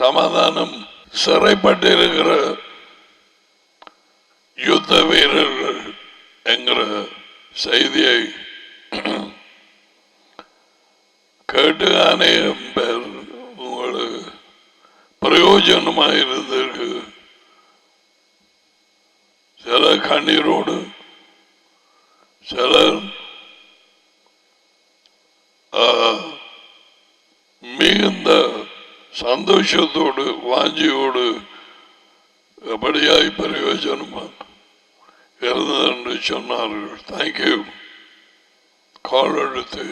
சமாதானம் சிறைப்பட்டிருக்கிற யுத்த வீரர்கள் என்கிற செய்தியை கேட்டு அநேகம் பேர் உங்களுக்கு பிரயோஜனமாக இருந்திருக்கு. சிலர் கண்ணீரோடு, சிலர் மிகுந்த சந்தோஷத்தோடு வாஞ்சியோடு எப்படியாய் பிரயோஜனமா இருந்தது என்று சொன்னார்கள். தேங்க்யூ. கால் எடுத்து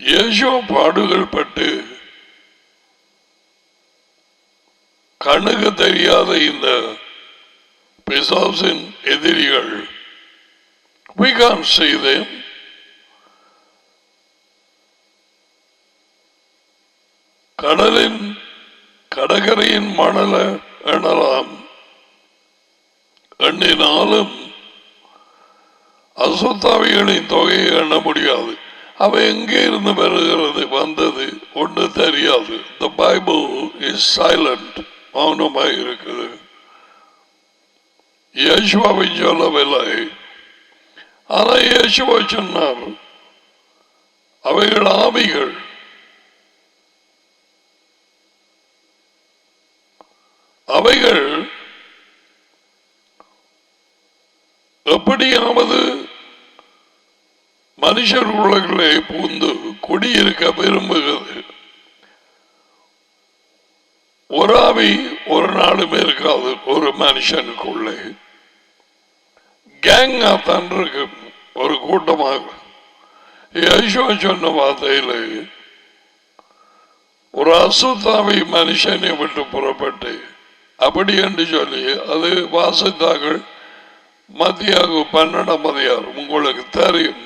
இயேசு பாடுகள் பட்டு கண்ணுக்கு தெரியாத இந்த பிசாசின் எதிரிகள் we can't see them. கடலின் கடற்கரையின் மணல எண்ணலாம், எண்ணினாலும் அசுத்தாவிகளின் தொகையை எண்ண முடியாது. அவை எங்கே இருந்து வருகிறது வந்தது ஒன்று தெரியாது. The Bible is silent, மௌனமாக இருக்குது. இயேசுவை சொல்லவில்லை, ஆனால் இயேசுவை சொன்னார். அவைகள் ஆவிகள். அவைகள் எப்படியாவது மனுஷர் உலகிலே பூந்து குடியிருக்க விரும்புகிறது. ஒரு ஆவி ஒரு நாளுமே இருக்காது ஒரு மனுஷனுக்குள்ளே. கேங்கா தான் இருக்கு, ஒரு கூட்டமாக. யேசுவா சொன்ன வார்த்தையிலே ஒரு அசுத்தாவி மனுஷனை விட்டு புறப்பட்டு அப்படி என்று சொல்லி அது வாசித்தார்கள். மத்தியாக 12ஆம் அதிகாரம் உங்களுக்கு தெரியும்.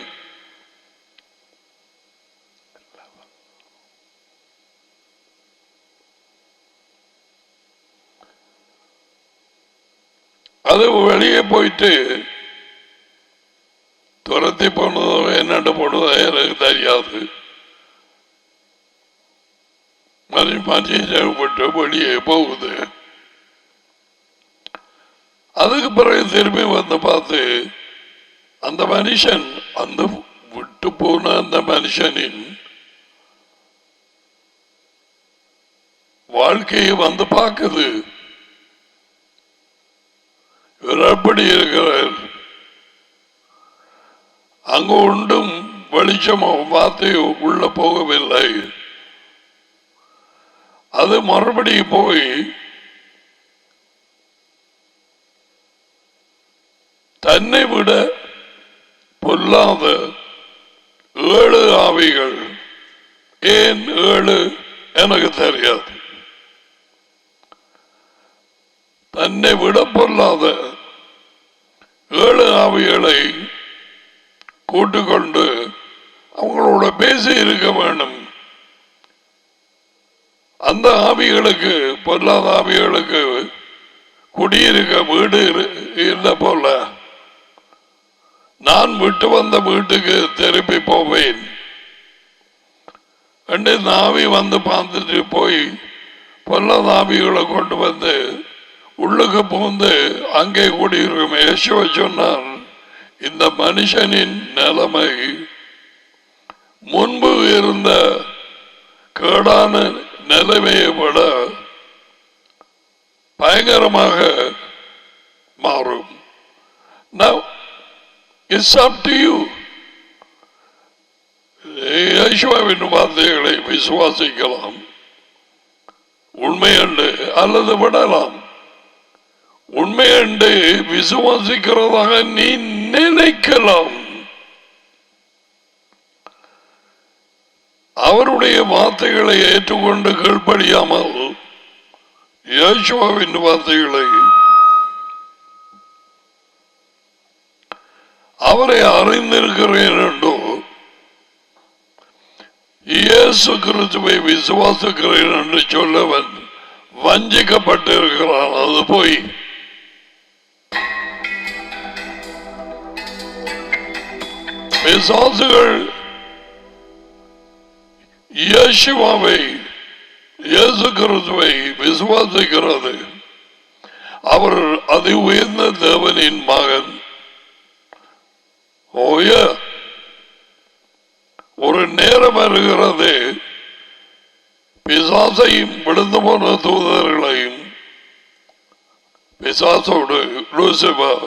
அது வெளியே போயிட்டு துரத்தி போனதோ என்னட்டு போனதோ எனக்கு தெரியாது. விட்டு வெளியே போகுது. அதுக்கு பிறகு திரும்பி வந்து பார்த்து அந்த மனுஷன், அந்த விட்டு போன அந்த மனுஷனின் வாழ்க்கையை வந்து பார்க்குது. இவர் எப்படி இருக்கிறார்? அங்கு ஒன்றும் வெளிச்சமோ வார்த்தையோ உள்ள போகவில்லை. அது மறுபடியும் போய் தன்னை விட பொல்லாத 7 ஆவிகள், ஏன் 7 எனக்கு தெரியாது, தன்னை விட பொல்லாத 7 ஆவிகளை கூட்டுக்கொண்டு அவங்களோட பேசி இருக்க வேண்டும். அந்த ஆவிகளுக்கு, பொல்லாத ஆவிகளுக்கு குடியிருக்க வீடு இல்லை போல, நான் விட்டு வந்த வீட்டுக்கு திருப்பி போவேன் என்று ஆவி வந்து பார்த்துட்டு போய் பொல்லாத ஆவிகளை கொண்டு வந்து உள்ளுக்கு போந்து அங்கே கூடியிருக்கும். இயேசுவை சொன்னார், இந்த மனுஷனின் நிலைமை முன்பு இருந்த கேடான நிலைமையை விட பயங்கரமாக மாறும். Now it's up to you. இயேசுவின் வார்த்தைகளை விசுவாசிக்கலாம், உண்மை என்று அல்லது விடலாம். உண்மை என்று விசுவாசிக்கிறதாக நீ நினைக்கலாம். அவருடைய வார்த்தைகளை ஏற்றுக்கொண்டு கீழ்ப்படியாமல் இயேசுவின் வார்த்தைகளை, அவரை அறிந்திருக்கிறேன் என்றோ இயேசு கிறிஸ்துவை விசுவாசிக்கிறேன் என்று சொல்லவன் வஞ்சிக்கப்பட்டிருக்கிறான். அது போய் பிசாசுகள் இயேசுவை இயேசு கிறிஸ்துவை விசுவாசிக்கிறது. அவர் அதி உயர்ந்த தேவனின் மகன். ஓய ஒரு நேரம் வருகிறது, பிசாசையும் விழுந்து போன தூதர்களையும் பிசாசோடு லூசிபர்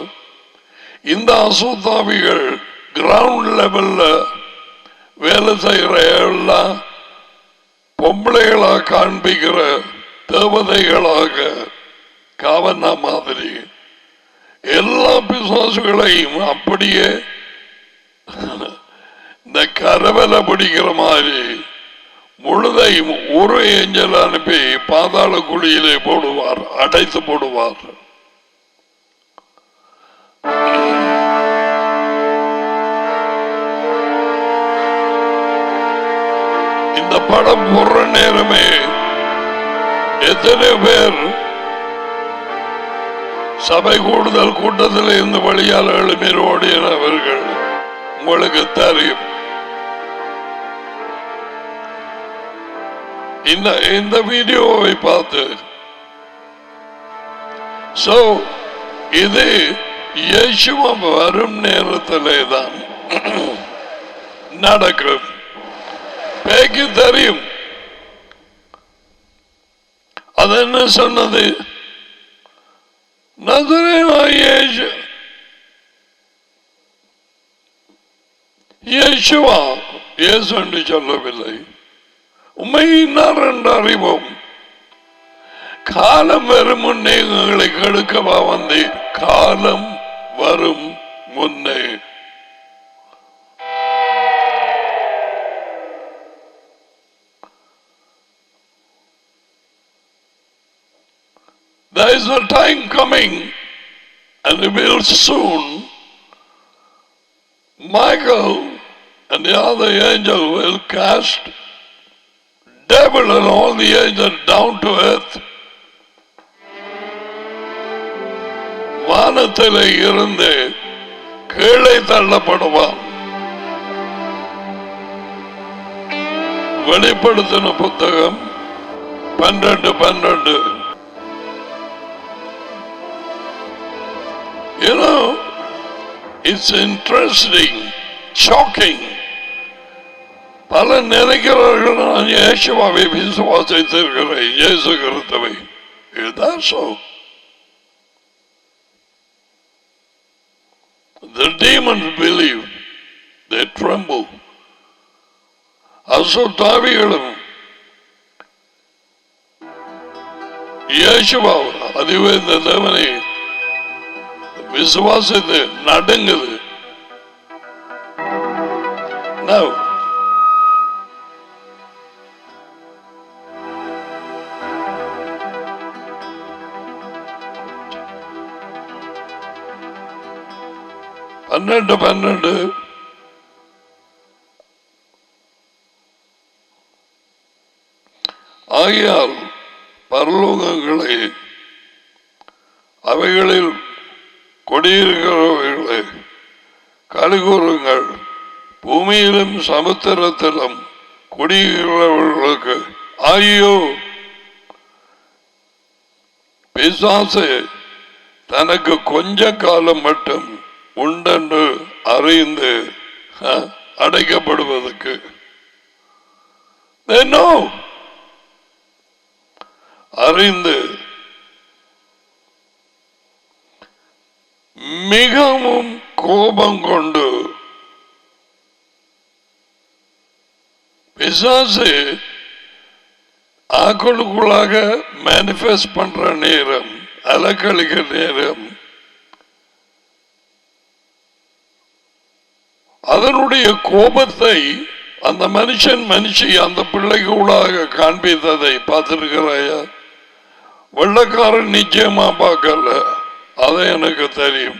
இந்த அசுத்தாவிகள் கிரவுண்ட் லெவல்ல வேலை செய்கிற எல்லாம் பொம்பளைகளாக காண்பிக்கிற தேவதைகளாக காவனா மாதிரி எல்லா பிசாசுகளையும் அப்படியே இந்த கரவலை பிடிக்கிற மாதிரி முழுதையும் ஒரு ஏஞ்சல் அனுப்பி பாதாள குழியிலே போடுவார், அடைத்து போடுவார். இந்த படம் போடுற நேரமே எத்தனை பேர் சபை கூடுதல் கூட்டத்தில் இருந்து வழியால் எழுமீர் ஓடியவர்கள் உங்களுக்கு தெரியும். இந்த வீடியோவை பார்த்து இது இயேசுவா வரும் நேரத்திலே தான் நடக்கும். பேய்க்கு தெரியும். அது என்ன சொன்னது? இயேசுவா இயேசு என்று சொல்லவில்லை. உண்மை என்று அறிவோம். காலம் வரும் முன்னே எங்களை கெடுக்கவா வந்தேன். காலம் வரும் முன்னே there is a time coming and it will soon. Michael and the other angel will cast devil and all the angels down to earth. வானத்திலே இருந்து கீழே தள்ளப்படுவான். வெளிப்படுத்தின புத்தகம் 12:12. You know, it's interesting, shocking. பல நினைக்கிறார்கள் நான் இயேசுவை விசுவாசித்திருக்கிறேன், இயேசு கிறிஸ்துவை. Is that so? The demons believe, they tremble. அசுத்தாவிகளும் இயேசுவா அதுவே இந்த தேவனை விசுவாசித்து நடுங்குது. Now, பன்னெண்டு ஆகியால் பரலோகங்களை அவைகளில் குடியிருக்கிறவர்களை கலிகூறுங்கள். பூமியிலும் சமுத்திரத்திலும் குடியிருக்கிறவர்களுக்கு ஐயோ, பிசாசு தனக்கு கொஞ்ச காலம் மட்டும் உண்டென்று அறிந்து அடைக்கப்படுவதற்கு அறிந்து மிகவும் கோபம் கொண்டு பிசாசு ஆக்களுக்குள்ளாக மேனிஃபெஸ்ட் பண்ற நேரம், அலக்கழிக்கிற நேரம், அதனுடைய கோபத்தை அந்த மனுஷி அந்த பிள்ளைகளாக காண்பித்ததை பார்த்திருக்கிறாயா? வெள்ளக்காரன் நிச்சயமா பார்க்கல, அதை எனக்கு தெரியும்.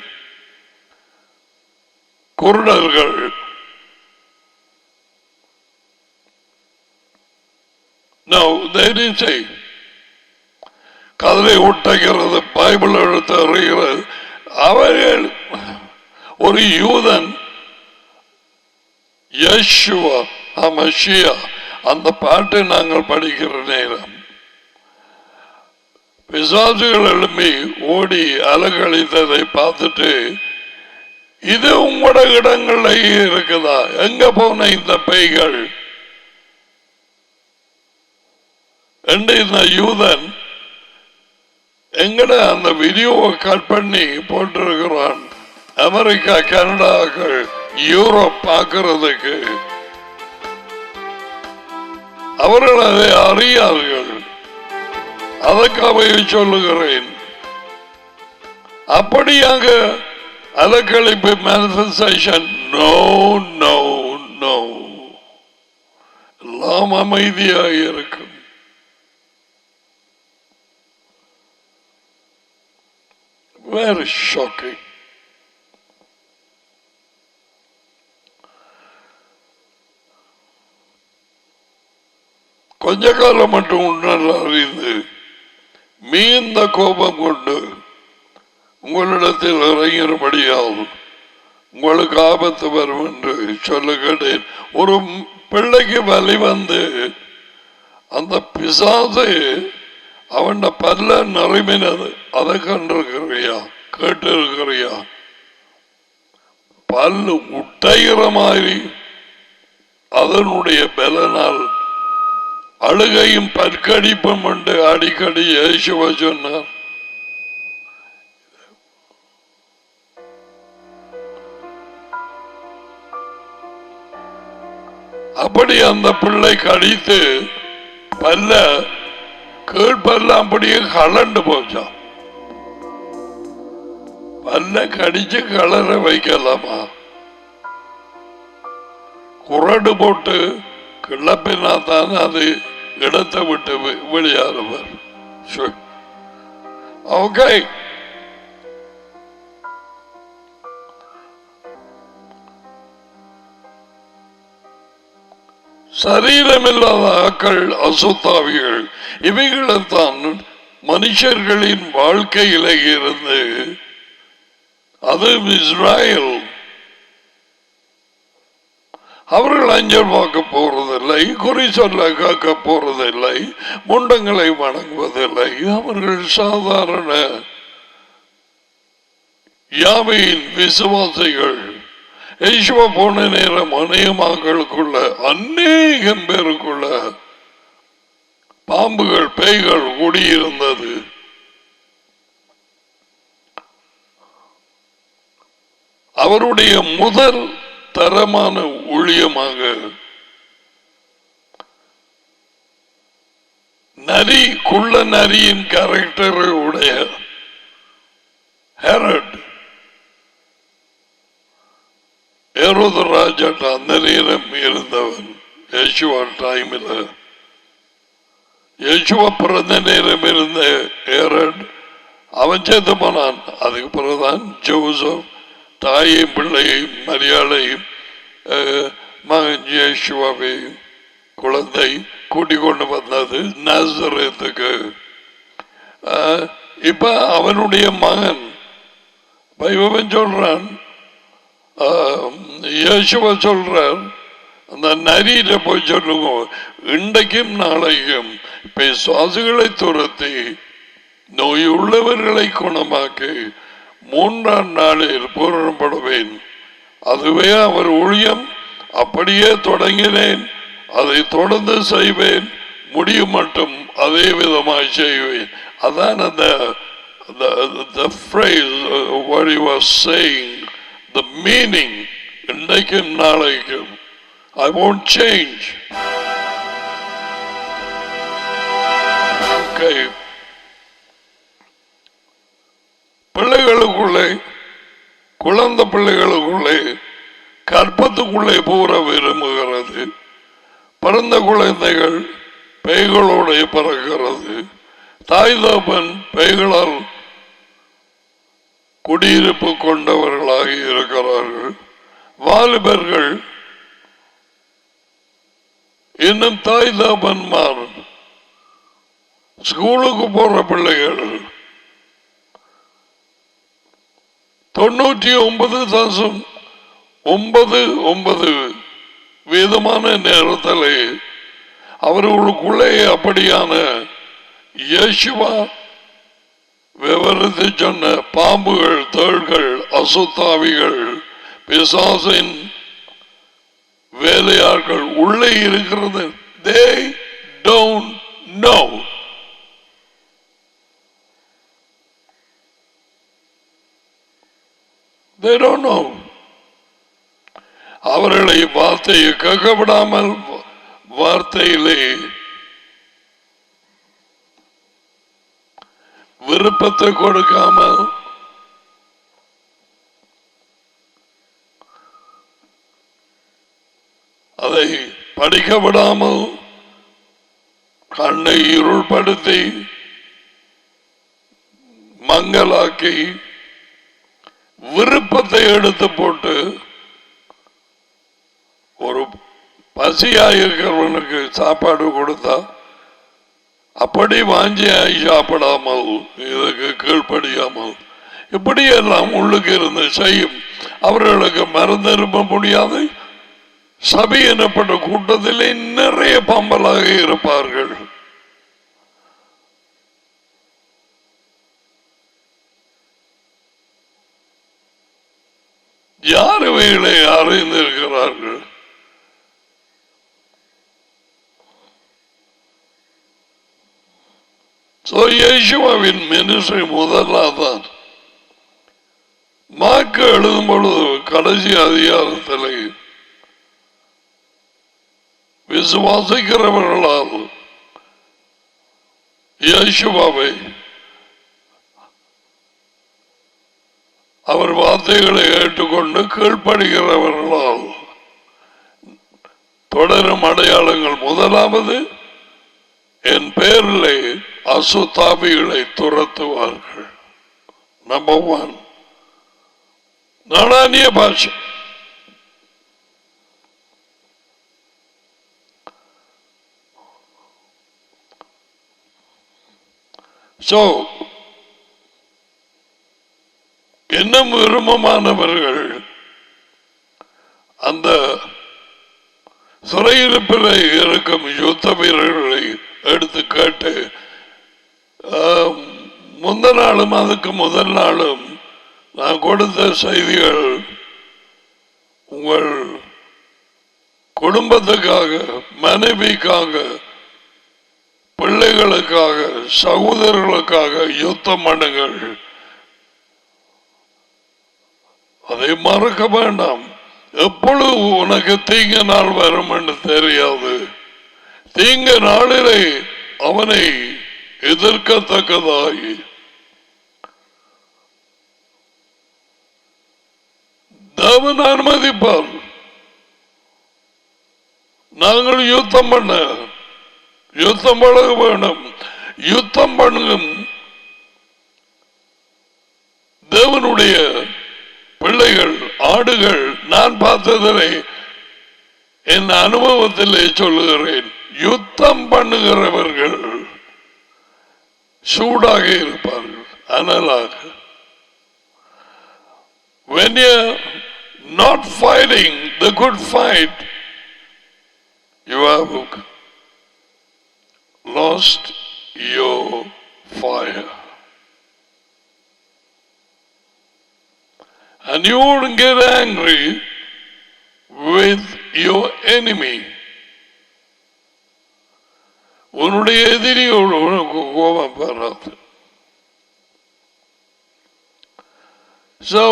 குருடர்கள் கதலை ஒட்டைகிறது, பைபிள் எடுத்து அறிகிறது. அவர்கள் ஒரு யூதன் யேசுவா மசியா அந்த பாட்டை நாங்கள் படிக்கிற நேரம் பிசாசுகள் எழும்பி ஓடி அலகழித்ததை பார்த்துட்டு இது உங்களோட இடங்கள்ல இருக்குதா, எங்க போன இந்த பேய்கள் என்று இந்த யூதன் எங்கட அந்த வீடியோவை கட் பண்ணி போட்டிருக்கிறான். அமெரிக்கா, கனடாக்கள், யூரோப் பார்க்கிறதுக்கு அவர்கள் அதை அறியார்கள். அதற்காக சொல்லுகிறேன். அப்படியாக அலக்களிப்பு மேனிஃபெஸ்டேஷன் நோ நோ நோ, எல்லாம் அமைதியாக இருக்கும். Very shocking. கொஞ்ச காலம் மட்டும் உன்னால் அறிந்து மீந்த கோபம் கொண்டு உங்களிடத்தில் இறங்கினபடியால் உங்களுக்கு ஆபத்து வரும் என்று சொல்ல கேட்டேன். ஒரு பிள்ளைக்கு வலி வந்து அந்த பிசாசு அவன் பல்ல நறுமினது, அதை கண்டிருக்கிறியா, கேட்டு இருக்கிறியா? பல்லு உட்டைகிற மாதிரி அதனுடைய பலனால் அழுகையும் பற்கடிப்பும் என்று அடிக்கடி இயேசுவ சொன்னார். அப்படி அந்த பிள்ளை கடித்து பல்ல கீழ்பெல்லாம் அப்படியே கலண்டு போச்சான். பல்ல கடிச்சு கலர வைக்கலாமா? குரடு போட்டு கிளப்பினா தான் அது இடத்தை விட்டு வெளியாறுவர். ஓகே, சரீரமில்லாத ஆக்கள், அசுத்தாவிகள், இவைகளைத்தான் மனுஷர்களின் வாழ்க்கையில இருந்து, அது இஸ்ராயல், அவர்கள் அஞ்சல் பார்க்க போறதில்லை, குறி சொல்ல கேட்க போறதில்லை, முண்டங்களை வணங்குவதில்லை. அவர்கள் சாதாரண யாவையின் விசுவாசிகள். யேசுவ போன நேரம் அநேகமாக்களுக்குள்ள, அநேகம் பேருக்குள்ள பாம்புகள், பேய்கள் குடியிருந்தது. அவருடைய முதல் தரமான ஊழியமாக நரி, குள்ள நரியின் கேரக்டரை உடைய ஹெரட், ஏரோது ராஜாட்ட அந்த நேரம் இருந்தவன். யேசுவா டைமில், யேசுவா பிறந்த நேரம் இருந்த ஹெரட் அவன் சேர்த்து போனான். அதுக்கு பிறகுதான் ஜோசப் தாயையும் பிள்ளையையும் மரியாதையும் மகன் யேசுவாவையும் குழந்தை கூட்டிக் கொண்டு வந்தது நாசரேத்துக்கு. இப்ப அவனுடைய மகன் பைவன் சொல்றான், யேசுவா சொல்றார், அந்த நரியில போய் சொல்லுங்க, இன்றைக்கும் நாளைக்கும் பிசாசுகளை துரத்தி நோயுள்ளவர்களை குணமாக்கி 3ஆம் நாளில் பூரணப்படுவேன். அதுவே அவர் ஊழியம். அப்படியே தொடங்கினேன், அதை தொடர்ந்து செய்வேன், முடியும் மட்டும் அதே விதமாய் செய்வேன். அதான் அந்த the phrase what he was saying, the meaning, இன்றைக்கும் நாளைக்கும் I won't change. Okay. பிள்ளைகளுக்குள்ளே, குழந்தை பிள்ளைகளுக்குள்ளே, கற்பத்துக்குள்ளே பூர விரும்புகிறது. பிறந்த குழந்தைகள் பேய்களோட பிறக்கிறது. தாய் தகப்பன் பேய்களால் குடியிருப்பு கொண்டவர்களாக இருக்கிறார்கள். வாலிபர்கள் இன்னும் தாய் தகப்பன்மார், ஸ்கூலுக்கு போற பிள்ளைகள் 99.99 வீதமான நேரத்தில் அவர்களுக்குள்ளே அப்படியான இயேசுவா விவரித்து சொன்ன பாம்புகள், தேள்கள், அசுத்தாவிகள், பிசாசின் வேலையாட்கள் உள்ளே இருக்கிறது. They don't know. They don't know. அவர்களை வார்த்தையை கேட்கப்படாமல், வார்த்தையிலே விருப்பத்தை கொடுக்காமல், அதை படிக்கப்படாமல், கண்ணை இருள்படுத்தி மங்கலாக்கி விருப்பத்தை எடுத்து போட்டு ஒரு பசியாயிருக்கிறவனுக்கு சாப்பாடு கொடுத்தா அப்படி வாஞ்சியாய் சாப்பிடாமல், இதுக்கு கீழ்ப்படியாமல், இப்படியெல்லாம் உள்ளுக்கு இருந்து செய்யும். அவர்களுக்கு மறந்திருப்ப முடியாது. சபை எனப்பட்ட கூட்டத்திலே நிறைய பம்பலாக இருப்பார்கள். யார் இவைகளை அறிந்திருக்கிறார்கள்? இயேசுவின் மினிஸ்ட்ரி முதலாதான் மார்க்கு எழுதும் பொழுது கடைசி அதிகாரத்தில் விசுவாசிக்கிறவர்களால் இயேசுவை அவர் வார்த்தைகளை ஏற்றுக்கொண்டு கீழ்ப்படுகிறவர்களால் தொடரும் அடையாளங்கள். முதலாவது, என் பேரிலே அசுத்தாவிகளை துரத்துவார்கள். நம்பர் 1, நாடானிய பாஷை. இன்னும் விரும்பமானவர்கள் அந்த சிறையிருப்பில் இருக்கும் யுத்த வீரர்களை எடுத்து கேட்டு, முந்த நாளும் அதுக்கு முதல் நாளும் நான் கொடுத்த செய்திகள் உங்கள் குடும்பத்துக்காக, மனைவிக்காக, பிள்ளைகளுக்காக, சகோதரர்களுக்காக யுத்தம் பண்ணுங்கள். அதை மறக்க வேண்டாம். எப்பொழுது உனக்கு தீங்க நாள் வரும் என்று தெரியாது. தீங்க நாளிலே அவனை எதிர்க்கத்தக்கதாய் தேவன் அனுமதிப்பார். நாங்கள் யுத்தம் பழக வேண்டும். யுத்தம் பண்ணும் தேவனுடைய பிள்ளைகள், ஆடுகள், நான் பார்த்ததிலே என் அனுபவத்திலே சொல்லுகிறேன், யுத்தம் பண்ணுகிறவர்கள் சூடாக இருப்பார்கள், அனலாக. When you're not fighting the good fight, you have lost your fire. And you wouldn't get angry with your enemy. உன்னுடைய எதிரியோடு உனக்கு கோபம் வராது. So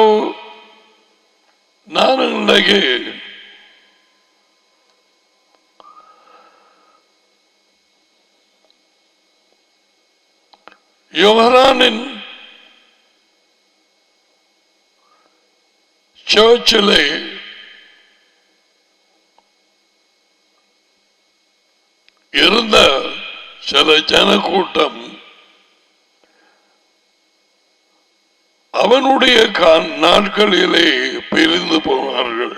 நான் இன்றைக்கு யோவானின் சர்ச்சிலே இருந்த சில ஜனக்கூட்டம் அவனுடைய நாட்களிலே பிரிந்து போனார்கள்.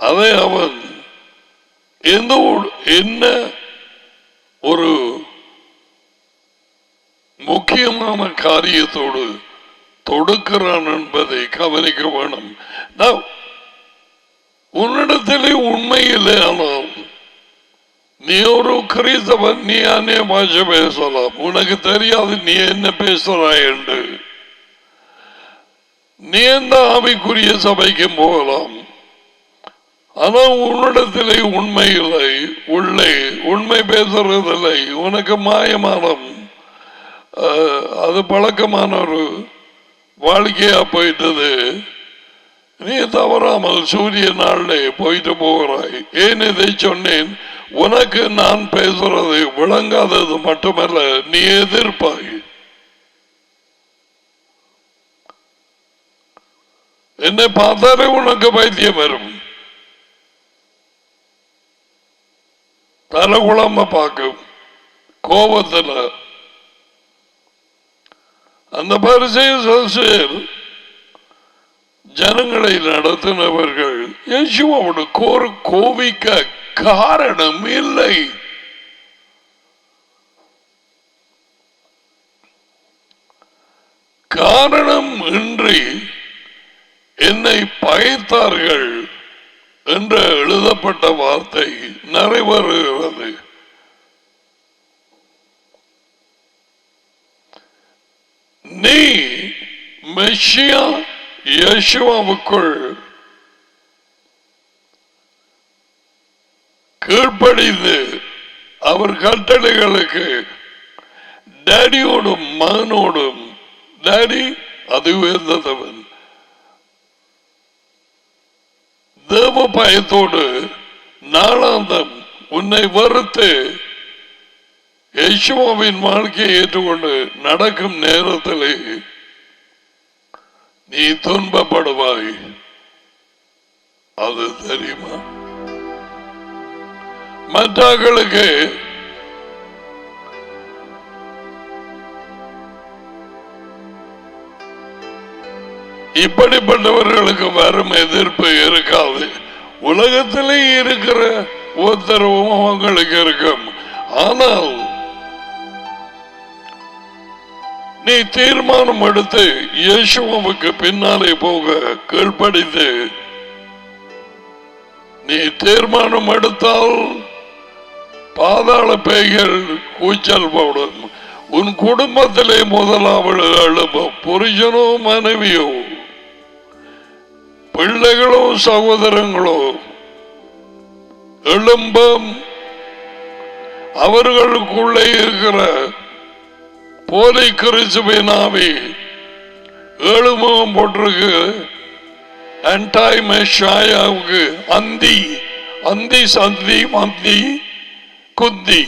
அதை அவன் என்ன ஒரு முக்கியமான காரியத்தோடு தொடுக்கிறான் என்பதை கவனிக்க வேணும். உன்னிடத்திலே உண்மை இல்லையானால் நீ ஒரு கிறிஸ்தவன், நீ அந்நிய பாஷை பேசலாம், உனக்கு தெரியாது நீ என்ன பேசுறாய் என்று. நீ எந்த ஆவிக்குரிய சபைக்கும் போகலாம், ஆனால் உன்னிடத்திலே உண்மை இல்லை, உள்ளே உண்மை பேசுறதில்லை, உனக்கு மாயமானம், அது பழக்கமான ஒரு வாழ்க்கையா போயிட்டது. நீ தவறாமல் சூரிய நாளே போயிட்டு போகிறாய். ஏன் இதை சொன்னேன்? உனக்கு நான் பேசுறது விளங்காதது மட்டுமல்ல, நீ எதிர்ப்பாய். என்னை பார்த்தாலே உனக்கு பைத்தியம் வரும், தலை குழம்ப பார்க்கும் கோபத்தில். அந்த பரிசேயர் ஜனங்களை நடத்தினவர்கள் இயேசுவோடு கோபிக்க காரணம் இல்லை. காரணம் இன்றி என்னை பகைத்தார்கள் என்று எழுதப்பட்ட வார்த்தை நிறைவேறுகிறது. நீ மெஷியா இயேசுவுக்குள் கீழ்ப்படிந்து அவர் கட்டளைகளுக்கு டாடியோடும் மகனோடும், டாடி அது உயர்ந்தவன், தேவ பயத்தோடு நாளாந்தம் உன்னை வறுத்து இயேசுவின் வாழ்க்கையை ஏற்றுக்கொண்டு நடக்கும் நேரத்திலே நீ துன்பப்படுவாய். அது தெரியுமா? மற்றவர்களுக்கு இப்படிப்பட்டவர்களுக்கு வரும் எதிர்ப்பு இருக்காது. உலகத்திலே இருக்கிற உத்தரவும் அவங்களுக்கு இருக்கும். ஆனால் நீ தீர்மானம் எடுத்து இயேசுவுக்கு பின்னாலே போக கீழ்ப்படித்து நீ தீர்மானம் எடுத்தால் பாதாள பேய்கள் கூச்சல் போடும். உன் குடும்பத்திலே முதலாவது எழுப்பும், புருஷனோ மனைவியோ பிள்ளைகளோ சகோதரங்களோ எழும்பும். அவர்களுக்குள்ளே இருக்கிற போலி கிறிஸ்துவின் ஆவி ஏழுமுகம் போட்டிருக்கு. ஆன்டாய் மெஷாயாவுக்கு அந்தி அந்தி சந்தி மந்தி குந்தி.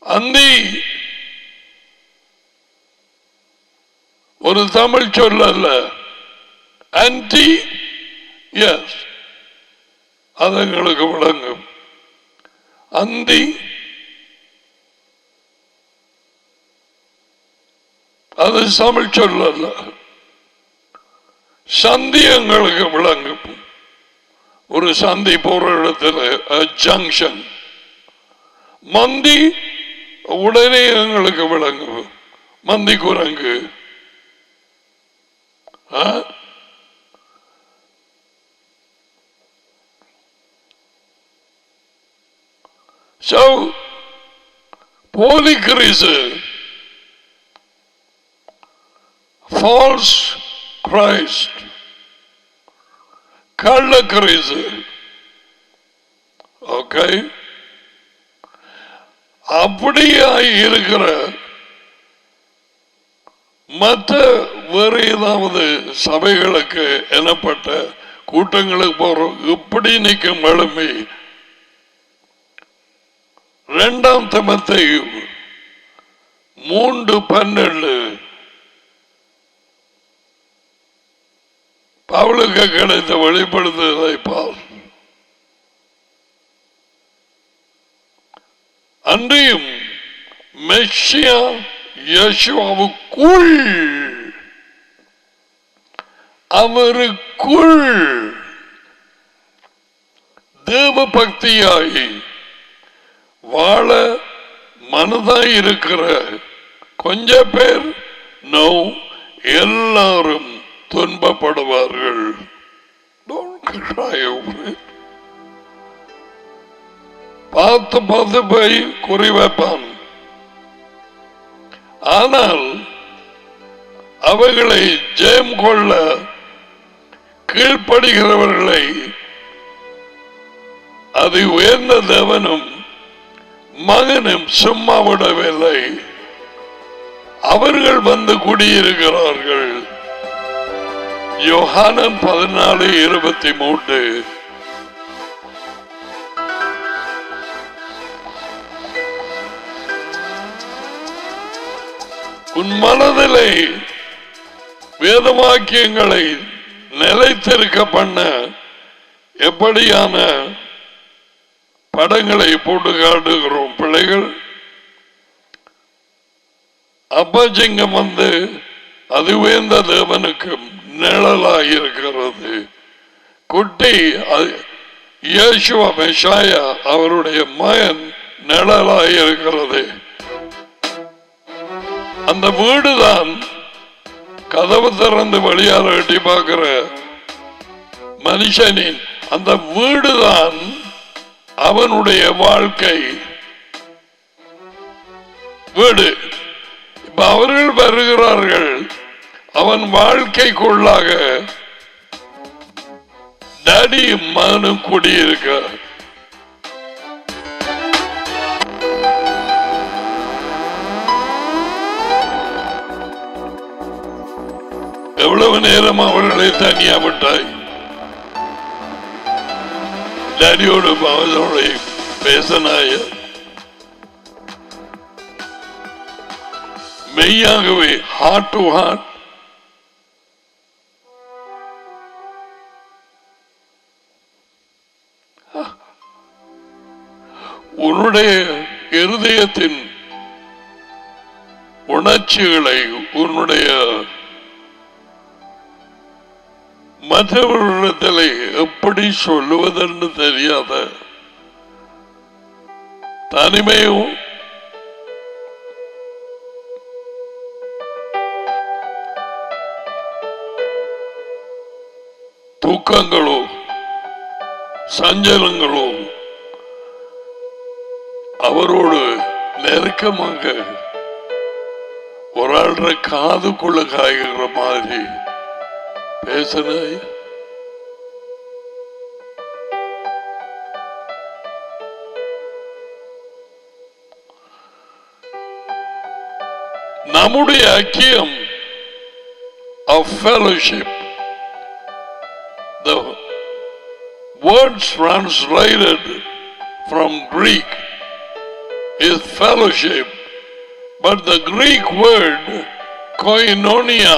அந்தி ஒரு தமிழ் சொல் அல்ல, ஆன்டி. எஸ், அது எங்களுக்கு விளங்கும். அந்தி அது தமிழ் சொல் அல்ல. சந்தி எங்களுக்கு விளங்கும். ஒரு சந்தி போற இடத்துல ஜங்ஷன். மந்தி உடனே எங்களுக்கு விளங்கும், மந்தி குரங்கு. போலி கிறிஸ்து, false Christ, கள்ள கிறிஸ்து. ஓகே, அப்படியே இருக்கிற மற்ற வேறு ஏதாவது சபைகளுக்கு எனப்பட்ட கூட்டங்களுக்கு போறோம். இப்படி நிற்கும் எழுமை 2 தீமோத்தேயு 3:12 பவுலுக்கு கிடைத்த வெளிப்படுத்துவதை பார். அன்றையும் மெஷியா இயேசுவுக்குள், அவருக்குள் தேவ பக்தியாகி வாழ மனதாய் இருக்கிற கொஞ்ச பேர் நோ, எல்லாரும் துன்பப்படுவார்கள். பார்த்து பார்த்து போய் குறி வைப்பான். ஆனால் அவைகளை ஜெயம் கொள்ள கீழ்ப்படுகிறவர்களை அது உயர்ந்த தேவனும் மகனும் சும்மா விடவில்லை. அவர்கள் வந்து குடியிருக்கிறார்கள். யோகானன் 14:23. உன் மனதிலே வேதவாக்கியங்களை நிலைத்திருக்க பண்ண எப்படியான படங்களை போட்டு காட்டுகிறோம் பிள்ளைகள். அப்பசிங்கம் வந்து அது உயர்ந்த தேவனுக்கும் நிழலாயிருக்கிறது. குட்டி இயேசுவ மெஷாயா அவருடைய மகன் நிழலாயிருக்கிறது. அந்த வீடுதான் கதவு திறந்து வெளியால எட்டி பார்க்கிற மனுஷனின் அந்த வீடுதான் அவனுடைய வாழ்க்கை வீடு. இப்ப அவர்கள் வருகிறார்கள். அவன் வாழ்க்கைக்குள்ளாக டாடியும் மகனும் குடியிருக்க. எவ்வளவு நேரம் அவர்களை தனியா விட்டாய்? டாடியோடு அவனோட பேசனாய மெய்யாகவே ஹார்ட் டு ஹார்ட். உன்னுடைய இருதயத்தின் உணர்ச்சிகளை உன்னுடைய மற்றவர்களிடத்தில் எப்படி சொல்லுவதென்று தெரியாத தனிமையும் தூக்கங்களோ சஞ்சலங்களோ அவரோடு நெருக்கமாக ஒரு ஆள்ற காதுக்குள்ள காய்கிற மாதிரி பேசினாய். நம்முடைய ஐக்கியம் of fellowship, the words translated from Greek is fellowship, but the Greek word koinonia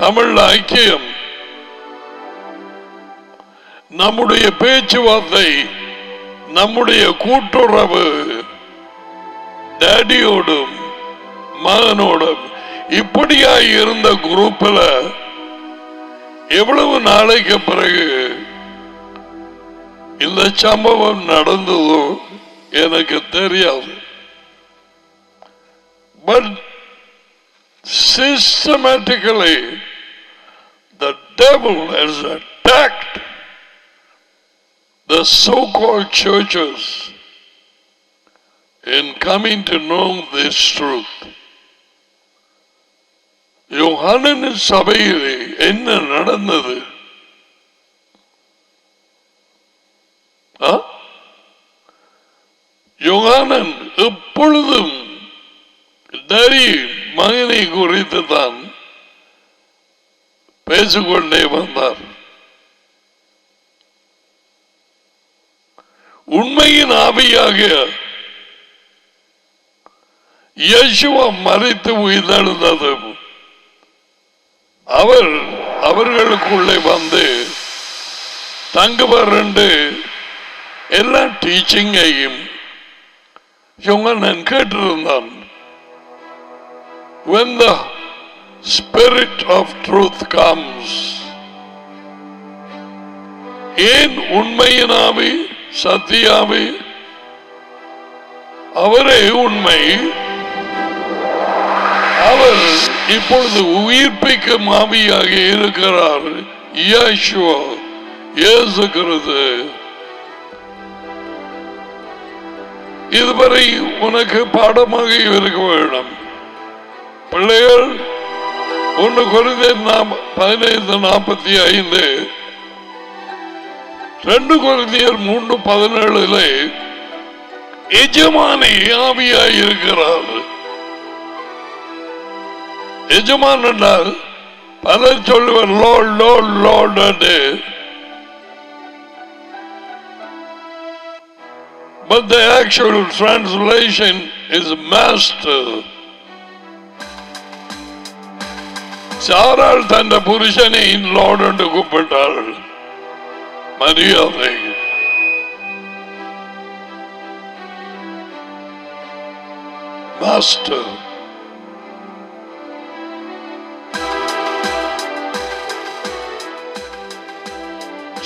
Tamil ஐக்கியம். நம்முடைய பேச்சுவார்த்தை, நம்முடைய கூட்டுறவு டாடியோடும் மகனோடும் இப்படியாய் இருந்த குரூப்ல எவ்வளவு நாளைக்கு பிறகு இந்த சம்பவம் நடந்ததோ எனக்கு தெரியாது. But systematically the devil has attacked the so-called churches in coming to know this truth. யோகானன் சபையிலே என்ன நடந்தது? யோகானன் எப்பொழுதும் டாடி மகனை குறித்து தான் பேசிக்கொண்டே வந்தார். உண்மையின் ஆவியாக இயேசுவா மரித்து உயிர்த்தெழுந்தது அவர்களுக்குள்ளே வந்து தங்குவர் என்று எல்லா டீச்சிங்கையும் யோகானன் கேட்டிருந்தான். When the Spirit of truth comes, ஏன் உண்மையின் ஆவி சத்தியாவி, அவரே உண்மை. அவர் இப்பொழுது உயிர்ப்பிக்கும் ஆவியாக இருக்கிறார். யேசுவா, இயேசு கிறிஸ்து. இதுவரை உனக்கு பாடமாக இருக்க வேண்டும். பிள்ளைகள் 1 கொரிந்தியர் 15:45, 2 கொரிந்தியர் 3:17 எஜமானி ஆவியாய் இருக்கிறார். எஜமான் என்றால் பலர் சொல்லுவார் லோர்ட் லோர்ட் லோர்ட் என்று. But the actual translation is master. சாரால் தன் புருஷனை லார்ட் என்று கூப்பிட்டாள். மரியாதை. மாஸ்டர்.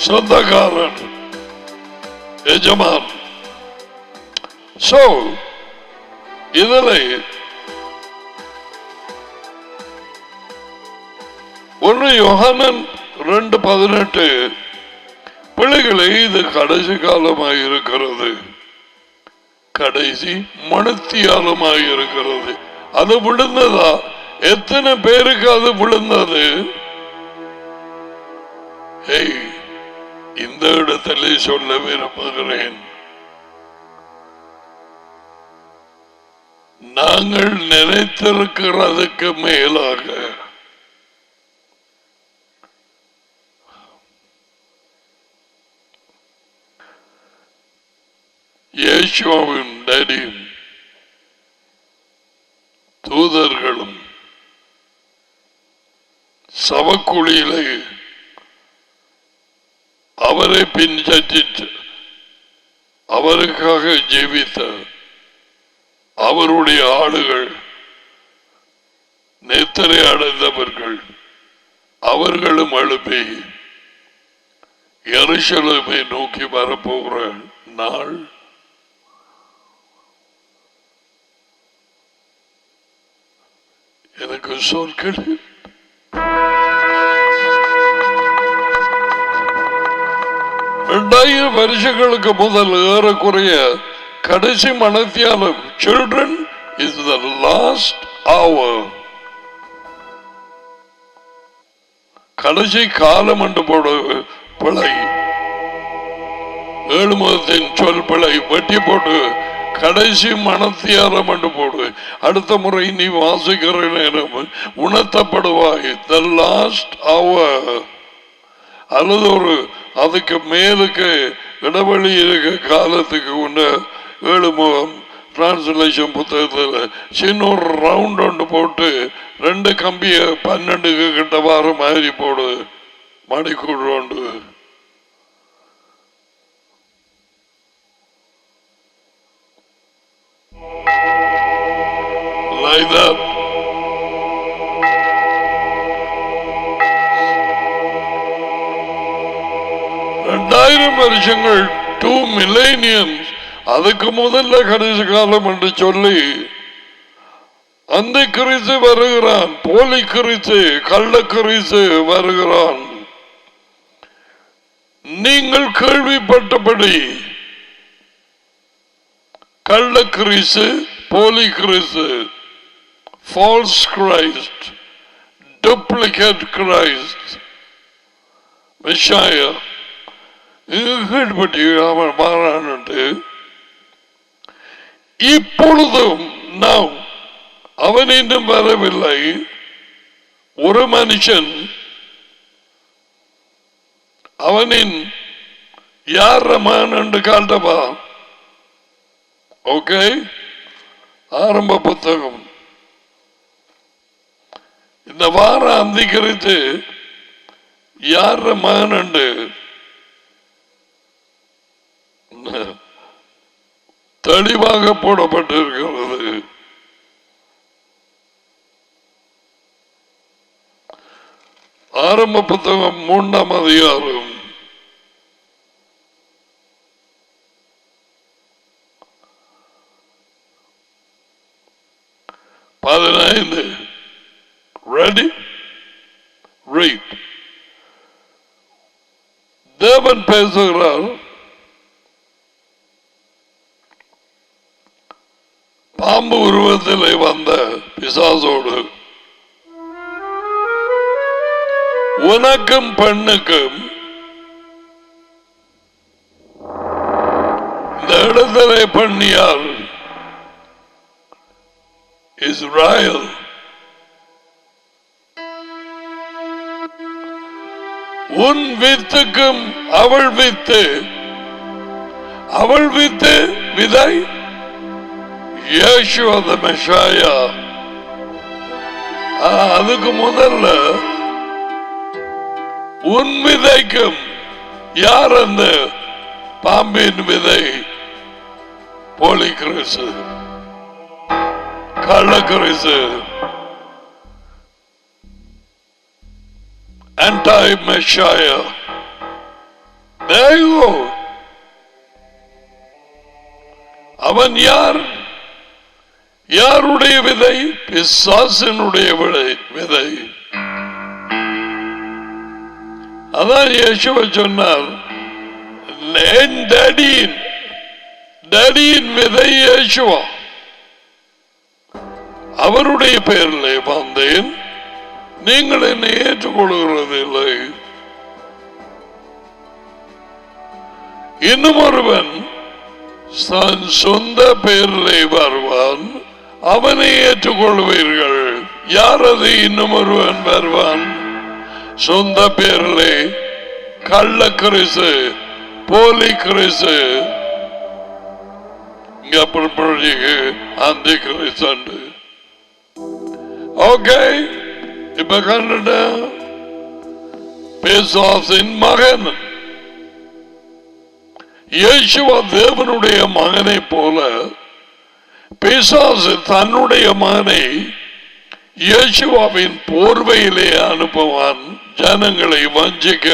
சொந்தக்காரன், எஜமான். சோ இதில் 1 யோவான் 2:18 பிள்ளைகளை இது கடைசி காலமாக இருக்கிறது, கடைசி மணித்தியாலமாக இருக்கிறது. அது விழுந்ததா? எத்தனை பேருக்கு அது விழுந்தது? இந்த இடத்திலே சொல்ல விரும்புகிறேன், நாங்கள் நினைத்திருக்கிறதுக்கு மேலாக இயேசுவின் டேடியும் தூதர்களும் சவக்குழியிலே அவரை பின்பற்றிட்டு அவருக்காக ஜீவித்த அவருடைய ஆளுகள், நேத்தரை அடைந்தவர்கள், அவர்களும் எழுப்பி எருசலேமை நோக்கி வரப்போகிற நாள் எனக்கு சொற்கள் 2000 வருஷங்களுக்கு முதல் ஏறக்குறைய கடைசி மனத்தியாலும் children is the last hour, கடைசி காலம் என்று போடு பிழை, 7 மாதத்தின் சொல் பிழை வெட்டி போட்டு கடைசி மனத்தியாரம் என்று போடு. அடுத்த முறை நீ வாசிக்கிற நேரம் உணர்த்தப்படுவாய். the last hour அல்லது ஒரு அதுக்கு மேலுக்கு இடைவெளி இருக்க காலத்துக்கு உன்ன 7 முகம் டிரான்ஸ்லேஷன் புத்தகத்தில் சின்ன ஒரு ரவுண்ட் ஒன்று போட்டு 2 கம்பிய 12 கிட்ட வார மாதிரி போடு, மணிக்கூடு ஒன்று. Like that. வருஷங்கள் 2 millenniums அதுக்கு முதல்ல கடைசி காலம் என்று சொல்லி அந்த கிறிஸ்து வருகிறான், போலி கிறிஸ்து, கள்ள கிறிஸ்து வருகிறான். நீங்கள் கேள்விப்பட்டபடி கள்ள கிறிஸ்து, போலி கிறிஸ்து, false Christ, duplicate Christ, Messiah கேள்விப்பட்டு அவன் மாறான். இப்பொழுதும் நாம் அவன் இன்னும் வரவில்லை. ஒரு மனுஷன் அவனின் யார் ரமான் என்று காட்டவா? ஓகே, ஆரம்ப புத்தகம் இந்த வார அந்திகரித்து யார் ரமான் என்று தெளிவாக போடப்பட்டிருக்கிறது. ஆரம்ப புத்தகம் 3ஆம் அதிகாரம் 15. Ready? Read. தேவன் பேசுகிறார். பாம்பு உருவத்திலே வந்த பிசாசோடு, உனக்கும் பெண்ணுக்கும் இந்த இடத்திலே பண்ணியார் இஸ்ராயல். உன் வித்துக்கும் அவள் வித்து, அவள் வித்து விதை யேசுவ தி மெஷாயா. அதுக்கு முதல்ல உன் விதைக்கும், யார் அந்த பாம்பின் விதை? போலி கிறிஸ்து, கள்ள கிறிஸ்து, anti-Messiah. There you go. அவன் யார்? யாருடைய விதை? பிசாசினுடைய விதை. அதான் இயேசுவ சொன்னார், என் டேடியின் விதை இயேசுவா, அவருடைய பெயரிலே வந்தேன், நீங்கள் என்னை ஏற்றுக்கொள்கிறது இல்லை. இன்னும் ஒருவன் தன் சொந்த பெயரிலே வருவான், அவனை ஏற்றுக்கொள்வீர்கள். யார் அது? இன்னும் ஒருவன் வருவான் சொந்த பெயரிலே, கள்ள கிறிஸ்து, போலி கிறிஸ்து, அந்த கிறிஸ்து. ஓகே, இப்ப கண்டுட்ட பிசாசின் மகன். இயேசுவா தேவனுடைய மகனை போல பிசாசு தன்னுடைய மகனை இயேசுவாவின் போர்வையிலே அனுப்புவான், ஜனங்களை வஞ்சிக்க.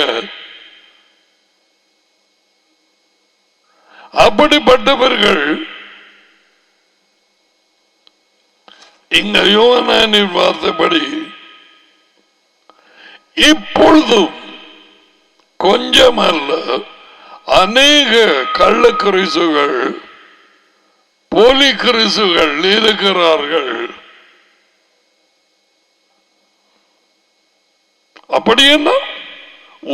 அப்படிப்பட்டவர்கள் இங்க யோவானின் வார்த்தைப்படி இப்பொழுதும் கொஞ்சம் அல்ல, அநேக கள்ள கிறிஸ்துகள், போலி கிறிஸ்துகள் இருக்கிறார்கள். அப்படி என்ன?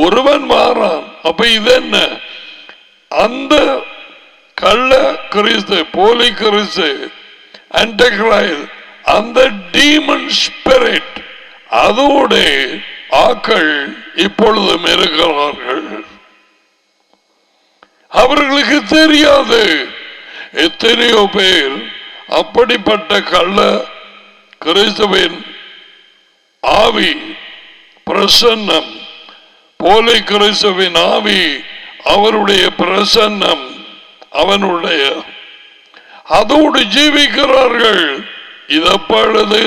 ஒருவன் மாறான். அப்ப இது என்ன? அந்த கள்ள கிறிஸ்து, போலி கிறிஸ்து, ஆன்டிகிரைஸ்ட், அந்த டீமன் ஸ்பிரிட், அதோட ஆக்கள் இப்பொழுதும் இருக்கிறார்கள். அவர்களுக்கு தெரியாது. எத்தனையோ பேர் அப்படிப்பட்ட கள்ள கிறிஸ்துவின் ஆவி பிரசன்னம், போலி கிறிஸ்துவின் ஆவி, அவருடைய பிரசன்னம், அவனுடைய அதோடு ஜீவிக்கிறார்கள். இதப்பொழுது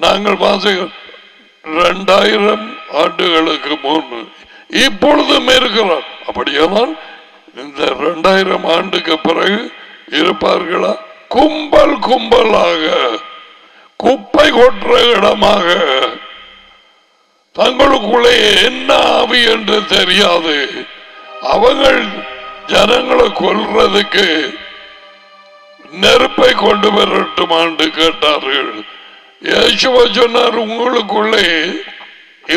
நாங்கள் வாசிக்கிறோம் 2000 ஆண்டுகளுக்கு முன், இப்பொழுதும் இருக்கிறார். அப்படியானால் இந்த 2000 ஆண்டுக்கு பிறகு இருப்பார்களா? கும்பல் கும்பலாக, குப்பை கொற்ற இடமாக, தங்களுக்குள்ளே என்ன ஆவி என்று தெரியாது, அவங்கள் ஜனங்களை கொல்றதுக்கு நெருப்பை கொண்டு வரட்டும் ஆண்டு கேட்டார்கள். இயேசுவா சொன்னார், உங்களுக்குள்ளே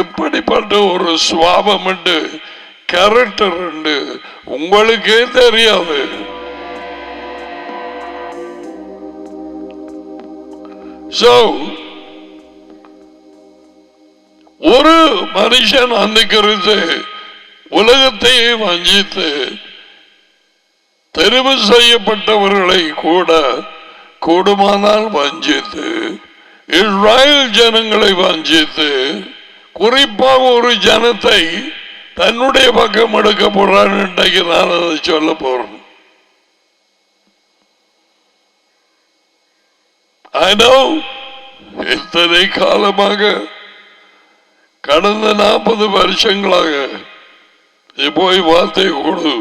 எப்படிப்பட்ட ஒரு சுவாபம் உண்டு, கேரக்டர் உண்டு, உங்களுக்கே தெரியாது. ஒரு மனுஷன் அந்திக்கிறது, உலகத்தையே வஞ்சித்து தெரிவு செய்யப்பட்டவர்களை கூட கூடுமானால் வஞ்சித்து, இஸ்ராயல் ஜனங்களை வஞ்சித்து, குறிப்பாக ஒரு ஜனத்தை தன்னுடைய பக்கம் எடுக்க போறான். இன்றைக்கு நான் அதை சொல்ல போறேன். இத்தனை காலமாக, கடந்த 40 வருஷங்களாக போய் வார்த்தை கொடு,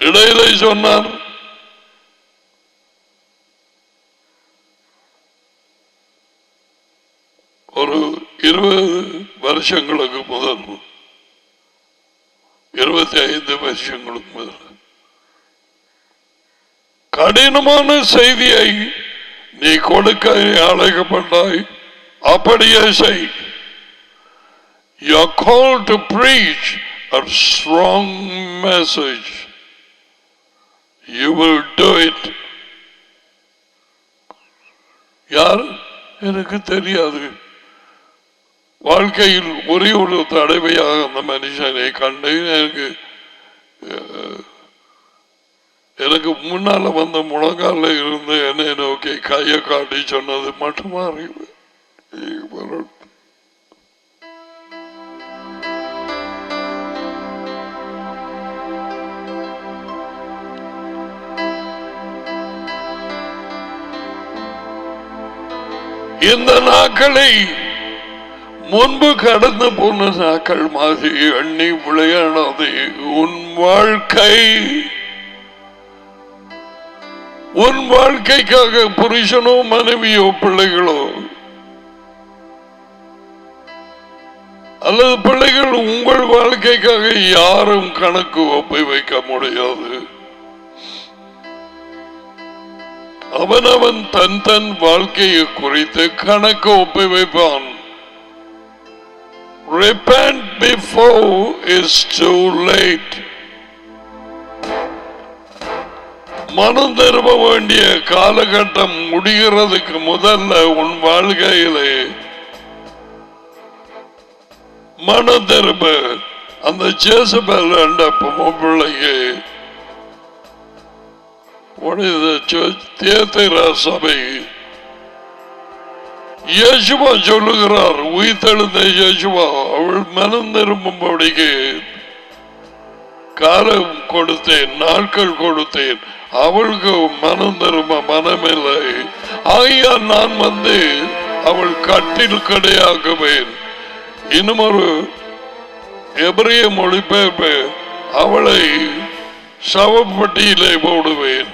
இடையில சொன்னார் 20 வருஷங்களுக்கு முதல், 25 வருஷங்களுக்கு முதல் கடினமான செய்தியை நீ கொடுக்க அழைக்கப்பட்டாய். அப்படியே செய். You are called to preach a strong message. You will do it. யார் எனக்கு தெரியாது. வாழ்க்கையில் ஒரே ஒரு தடவையாக அந்த மனுஷனை கண்டு எனக்கு முன்னால வந்த முழங்கால இருந்து என்னை நோக்கி கையை காட்டி சொன்னது மட்டுமா அறிவு. இந்த நாட்களை முன்பு கடந்து போன நாட்கள் மாதிரி எண்ணி விளையாடாது. உன் வாழ்க்கை, உன் வாழ்க்கைக்காக புருஷனோ மனைவியோ பிள்ளைகளோ அல்லது பிள்ளைகள் உங்கள் வாழ்க்கைக்காக யாரும் கணக்கு ஒப்பை வைக்க முடியாது. அவனவன் தன் தன் வாழ்க்கையை குறித்து கணக்கு ஒப்பை வைப்பான். Repent before it's too late. மனம் திரும்ப வேண்டிய காலகட்டம் முடிகிறதுக்கு முதல்ல உன் வாழ்க்கையிலே மனம் திரும்ப. அந்த ஜேசபேல் என்ற பிள்ளைக்கு தியேத்திரா சபை இயேசுவா சொல்லுகிறார், உயிர்த்தெழுந்த இயேசுவா அவள் மனம் திரும்பும்படிக்கு காலம் கொடுத்தேன், நாட்கள் கொடுத்தேன், அவளுக்கு மனம் திரும்ப மனமில்லை. ஆகியா நான் வந்து அவள் கட்டில் கடையாக்குவேன். இன்னும் ஒரு எபிரிய மொழிபெயர்ப்பு, அவளை சவப்பட்டியிலே போடுவேன்.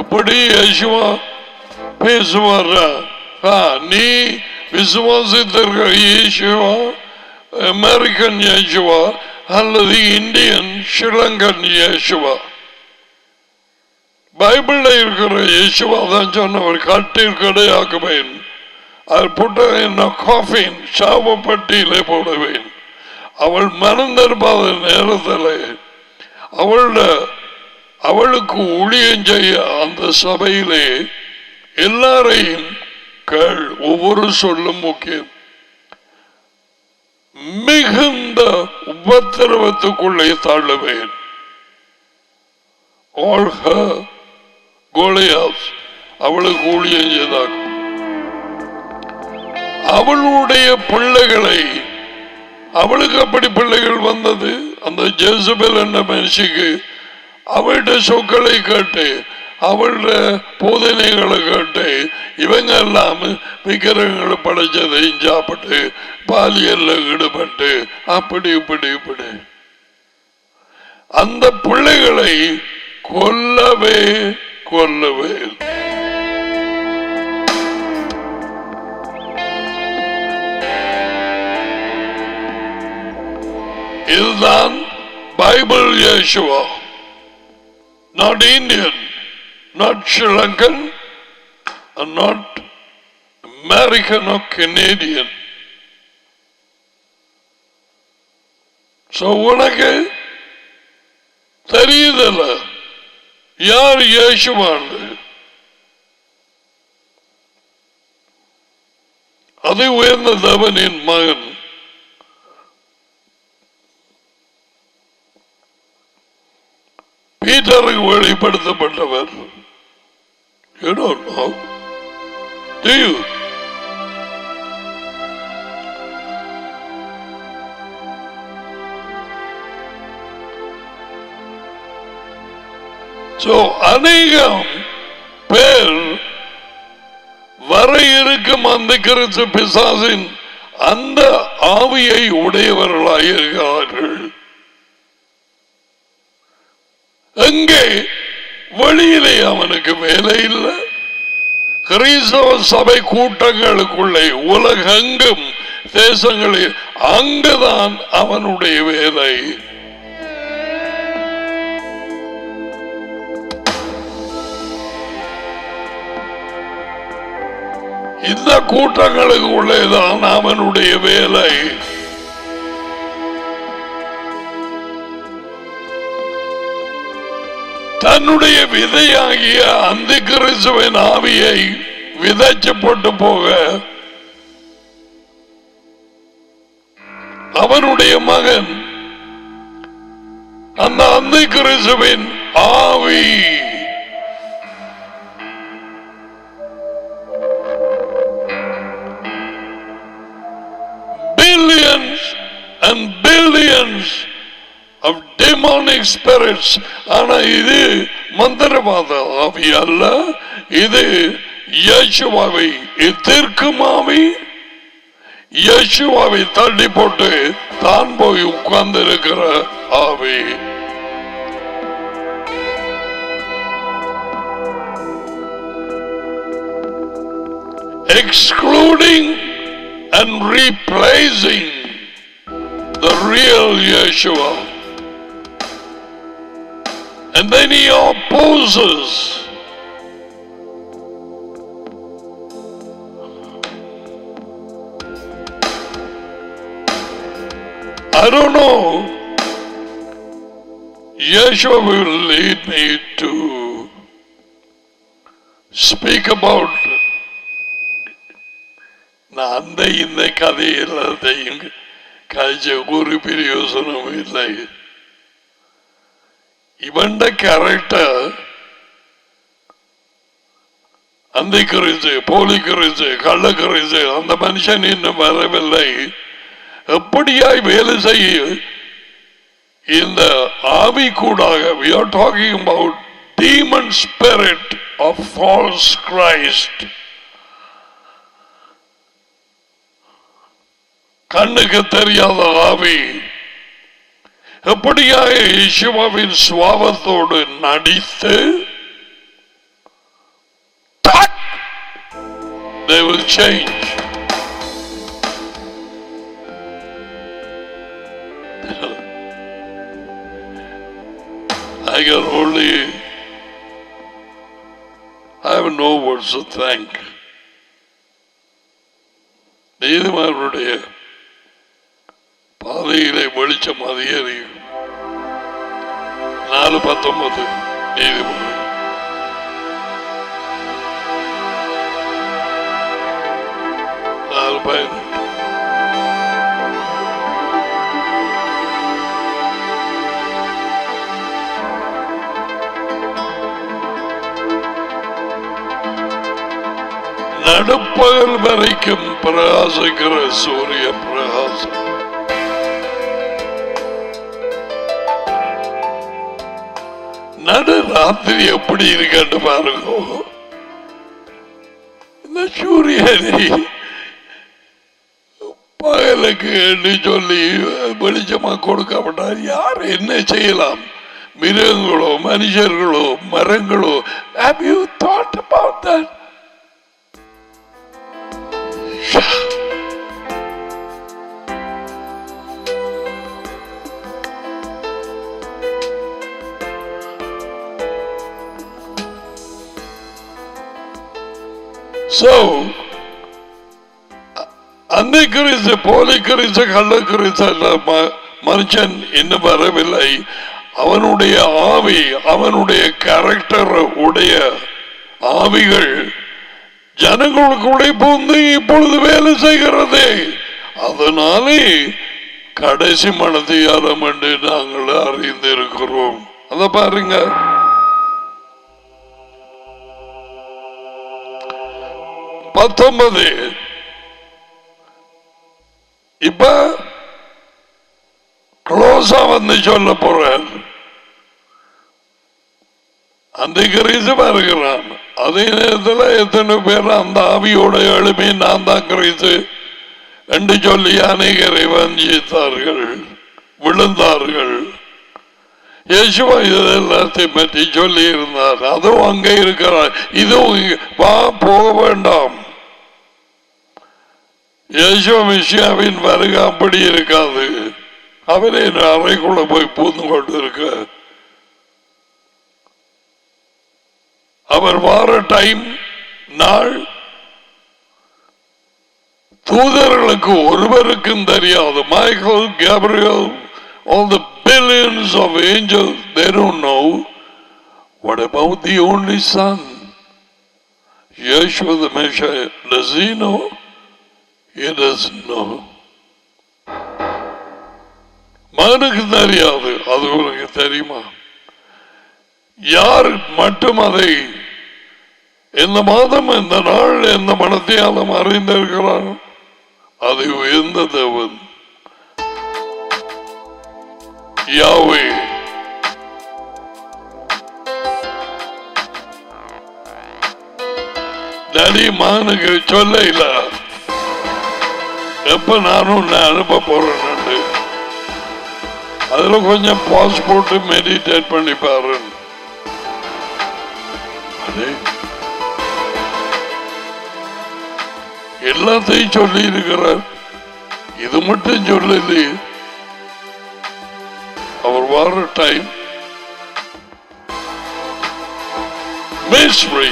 இப்படி இயேசுவா பேசுவாரா? நீ விசுவாசித்திருக்க இயேசுவா அமெரிக்கன் இயேசுவா அல்லது இந்தியன் ஸ்ரீலங்கன் இயேசுவா? பைபிள்ல இருக்கிற இயேசுவா தான் சொன்னவர், கட்டில் கடையாக்குவேன், அது புட்ட என்ன காஃபின் சாவப்பட்டியிலே போடுவேன். அவள் மனம் திரும்பாத நேரத்தில் அவளுக்கு ஊழியம் செய்ய அந்த சபையிலே எல்லாரையும் கேள், ஒவ்வொரு சொல்லும் முக்கியம். மிகுந்த உபத்திரவத்துக்குள்ளே தள்ளுவேன். அவளுக்கு ஊழியம் செய்தார். அவளுடைய பிள்ளைகளை, அவளுக்கு அப்படி பிள்ளைகள் வந்தது. அந்த ஜேசபேல் என்ற மனுஷிக்கு அவளுடைய சொற்களை கேட்டு, அவளுடைய போதனைகளை கேட்டு, இவங்க எல்லாம் விக்கிரகங்களை படைச்சதையும் சாப்பிட்டு பாலியல்ல ஈடுபட்டு அப்படி இப்படி இப்படி அந்த பிள்ளைகளை கொல்லவே கொல்லவே. இதுதான் பைபிள் இயேசுவா. Not Indian, not Sri Lankan, not American or Canadian. So உனக்கு தெரியுதல்ல யார் இயேசுவான்னு? அதை உயர்ந்த தேவனின் மகன். பீட்டருக்கு வெளிப்படுத்தப்பட்டவர். You don't know. Do you? So அநேகம் பேர் வர இருக்கும் அந்த கிறிஸ்து பிசாசின் அந்த ஆவியை உடையவர்களாக இருக்கிறார்கள். எங்கே வெளியிலே அவனுக்கு வேலை இல்லை, கிறிஸ்தவ சபை கூட்டங்களுக்குள்ளே உலகெங்கும் தேசங்களில் அங்குதான் அவனுடைய வேலை. இந்த கூட்டங்களுக்குள்ளேதான் அவனுடைய வேலை. தன்னுடைய விதையாகிய அந்த கிறிஸ்துவின் ஆவியை விதைச்சு போட்டு போக அவனுடைய மகன் அந்த கிறிஸ்துவின் ஆவி billions and billions of demonic spirits. ஆனா இது மந்திரவாத ஆவி அல்ல, இது இயேசுவை எதிர்க்கும் ஆவி. இயேசுவை தள்ளி போட்டு தான் போய் உட்கார்ந்திருக்கிற ஆவி. Excluding and replacing the real Yeshua. And then he opposes. I don't know. Yeshua will lead me to speak about அந்த இந்த கதை எல்லாத்தையும் காய்ச்ச ஒரு பிரயோசனம் இல்லை. இவண்ட கேரக்டர் அந்த கிறிஸ்து, போலி கிறிஸ்து, கள்ள கிறிஸ்து, அந்த மனுஷன் இன்னும் வரவில்லை. எப்படியாய் வேலை செய்ய இந்த ஆவி கூடாக we are talking about demon spirit of false Christ. கண்ணுக்கு தெரியாத ஆவி எப்படியாக இயேசுவின் சுவாபத்தோடு நடித்து they will change. I can only I have no words to thank. நீதிமானுடைய பாதையிலே வெளிச்சம் அதிகரிக்கும். 4:19 நீதிமன்றம். நடுப்பகல் வரைக்கும் பிரகாசிக்கிற சூரிய பிரகாசம். நடு ராத்திரி எப்படி இருக்க பாருங்க. இந்த சூரியனை பகலுக்கு என்று சொல்லி வெளிச்சமா கொடுக்கப்பட்டார். யார் என்ன செய்யலாம்? மிருகங்களோ மனுஷர்களோ மரங்களோ? Have you thought about that? So, அந்த கிறிஸ்து, போலி கிறிஸ்து, கள்ள கிறிஸ்து மனுஷன் இன்னும் வரவில்லை. அவனுடைய ஆவி, அவனுடைய கேரக்டர் உடைய ஆவிகள் ஜனங்களுக்குள்ளே புகுந்து இப்பொழுது வேலை செய்கிறது. அதனாலே கடைசி மனதியாரம் என்று நாங்கள் அறிந்திருக்கிறோம். அத பாருங்க. இப்ப க்ளோஸா வந்து சொல்ல போறார். அந்த கிறிஸ்து வருகிறான். அதே நேரத்தில் எத்தனை பேர் அந்த ஆவியோட எழுமே நான் தான் கிறிஸ்து என்று சொல்லி அநேகரை வஞ்சித்தார்கள், விழுந்தார்கள். இயேசுவா இதெல்லாத்தையும் பற்றி சொல்லி இருந்தார். அதுவும் அங்கே இருக்கிறார், இதுவும் வா போக வேண்டாம். இயேசுவ மிஷியாவின் வருகை அப்படி இருக்காது. அவரே அறைக்குள்ள போய் பூந்து கொண்டு இருக்க, அவர் வார டைம் நாள் தூதர்களுக்கு ஒருவருக்கும் தெரியாது. Michael, Gabriel, all the billions of angels, they don't know. What about the only son, Yeshua the Messiah? Does he know? He doesn't know. மகனுக்கு தெரியாது, அது உங்களுக்கு தெரியுமா? யார் மட்டும் அதை எந்த மாதம் எந்த நாள் எந்த மனத்தையாலும் அறிந்திருக்கிறார், அது உயர்ந்த தேவன் யாவே. டாடி மகனுக்கு சொல்ல இல்ல, எப்ப நானும் அனுப்ப போறேன், அதுல கொஞ்சம் பாஸ் போட்டு மெடிடேட் பண்ணி பாரு. எல்லாத்தையும் சொல்லி இருக்கிறார், இது மட்டும் சொல்லலையே. அவர் வார டைம் மிஸ்ட்ரி.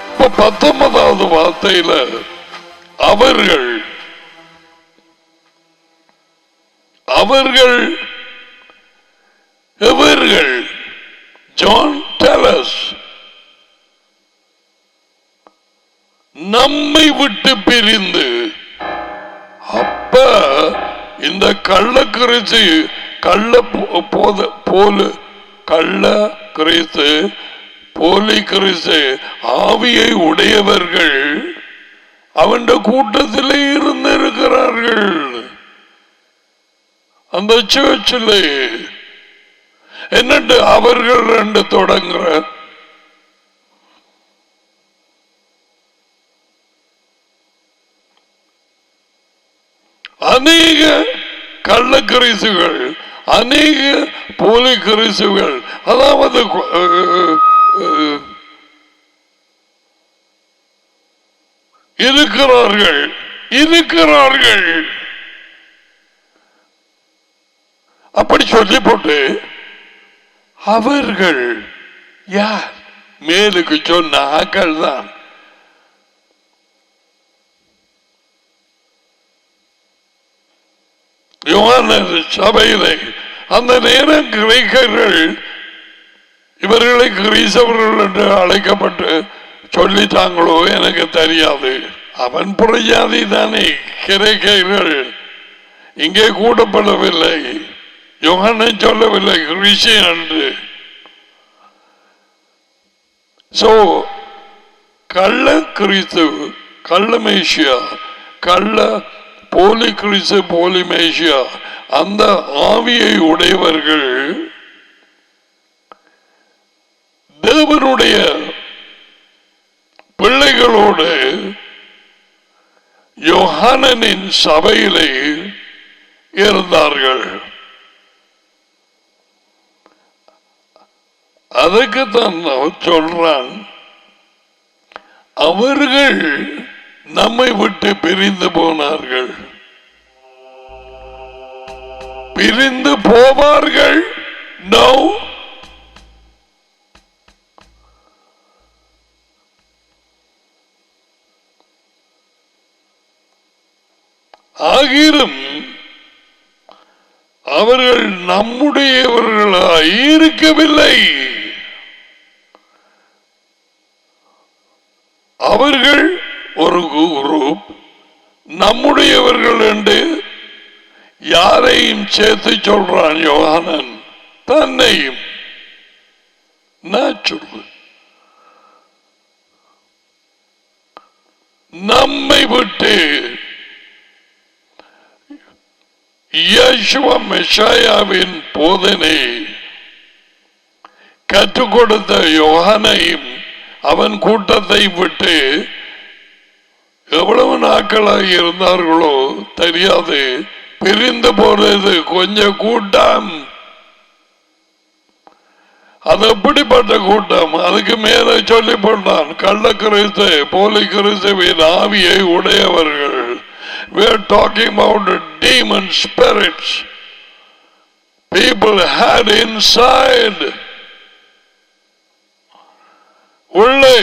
இப்ப 19வது வார்த்தையில அவர்கள் எவர்கள் ஜான் டெலஸ் நம்மை விட்டு பிரிந்து. அப்ப இந்த கள்ள கிறிஸ்து போலி கிறிஸ்து ஆவியை உடையவர்கள் அவன் கூட்டத்திலே இருந்திருக்கிறார்கள். அந்த சர்ச்சில் என்னண்டு அவர்கள் ரெண்டு தொடங்குற அநேக கள்ள கிறிஸ்துகள், அநேக போலி கிறிஸ்துகள், அதாவது இருக்கிறார்கள். அப்படி சொல்லி போட்டு அவர்கள் யார்? மேலுக்கு சொன்ன ஆக்கள் தான். சபையிலே அந்த நேரம் கிரேக்கர்கள் இவர்களை கிரீசவர்கள் என்று அழைக்கப்பட்டு சொல்லிட்டாங்களோ எனக்கு தெரியாது. அவன் புறஜாதி தானே கிரேக்கர்கள், இங்கே கூடப்படவில்லை. யோகானன் சொல்லவில்லை கிறிஸ்டியன் என்று. கள்ள கிறிஸ்து, கள்ள மேசியா, கள்ள போலி கிறிஸ்து, போலி மேசியா, அந்த ஆவியை உடையவர்கள் தேவனுடைய பிள்ளைகளோடு யோகானனின் சபையிலே இருந்தார்கள். அதுக்குத்தான் சொல்றான், அவர்கள் நம்மை விட்டு பிரிந்து போனார்கள். பிரிந்து போவார்கள். நோ, ஆகிலும் அவர்கள் நம்முடையவர்களாய் இருக்கவில்லை. அவர்கள் ஒரு குரூப், நம்முடையவர்கள் என்று யாரையும் சேர்த்து சொல்றான் யோகானன், தன்னையும். நம்மை விட்டு யேசுவ மெஷாயாவின் போதனை கற்றுக் கொடுத்த யோகானையும் அவன் கூட்டத்தை விட்டு எவ்வளவு நாட்களாக இருந்தார்களோ தெரியாது, பிரிந்து போறது கொஞ்சம் கூட்டம். அது எப்படிப்பட்ட கூட்டம்? அதுக்கு மேல சொல்லி போட்டான், கள்ள கிறிஸ்து போலி கிறிஸ்துவின் ஆவியை உடையவர்கள். We are talking about the demon spirits people had inside. உள்ளே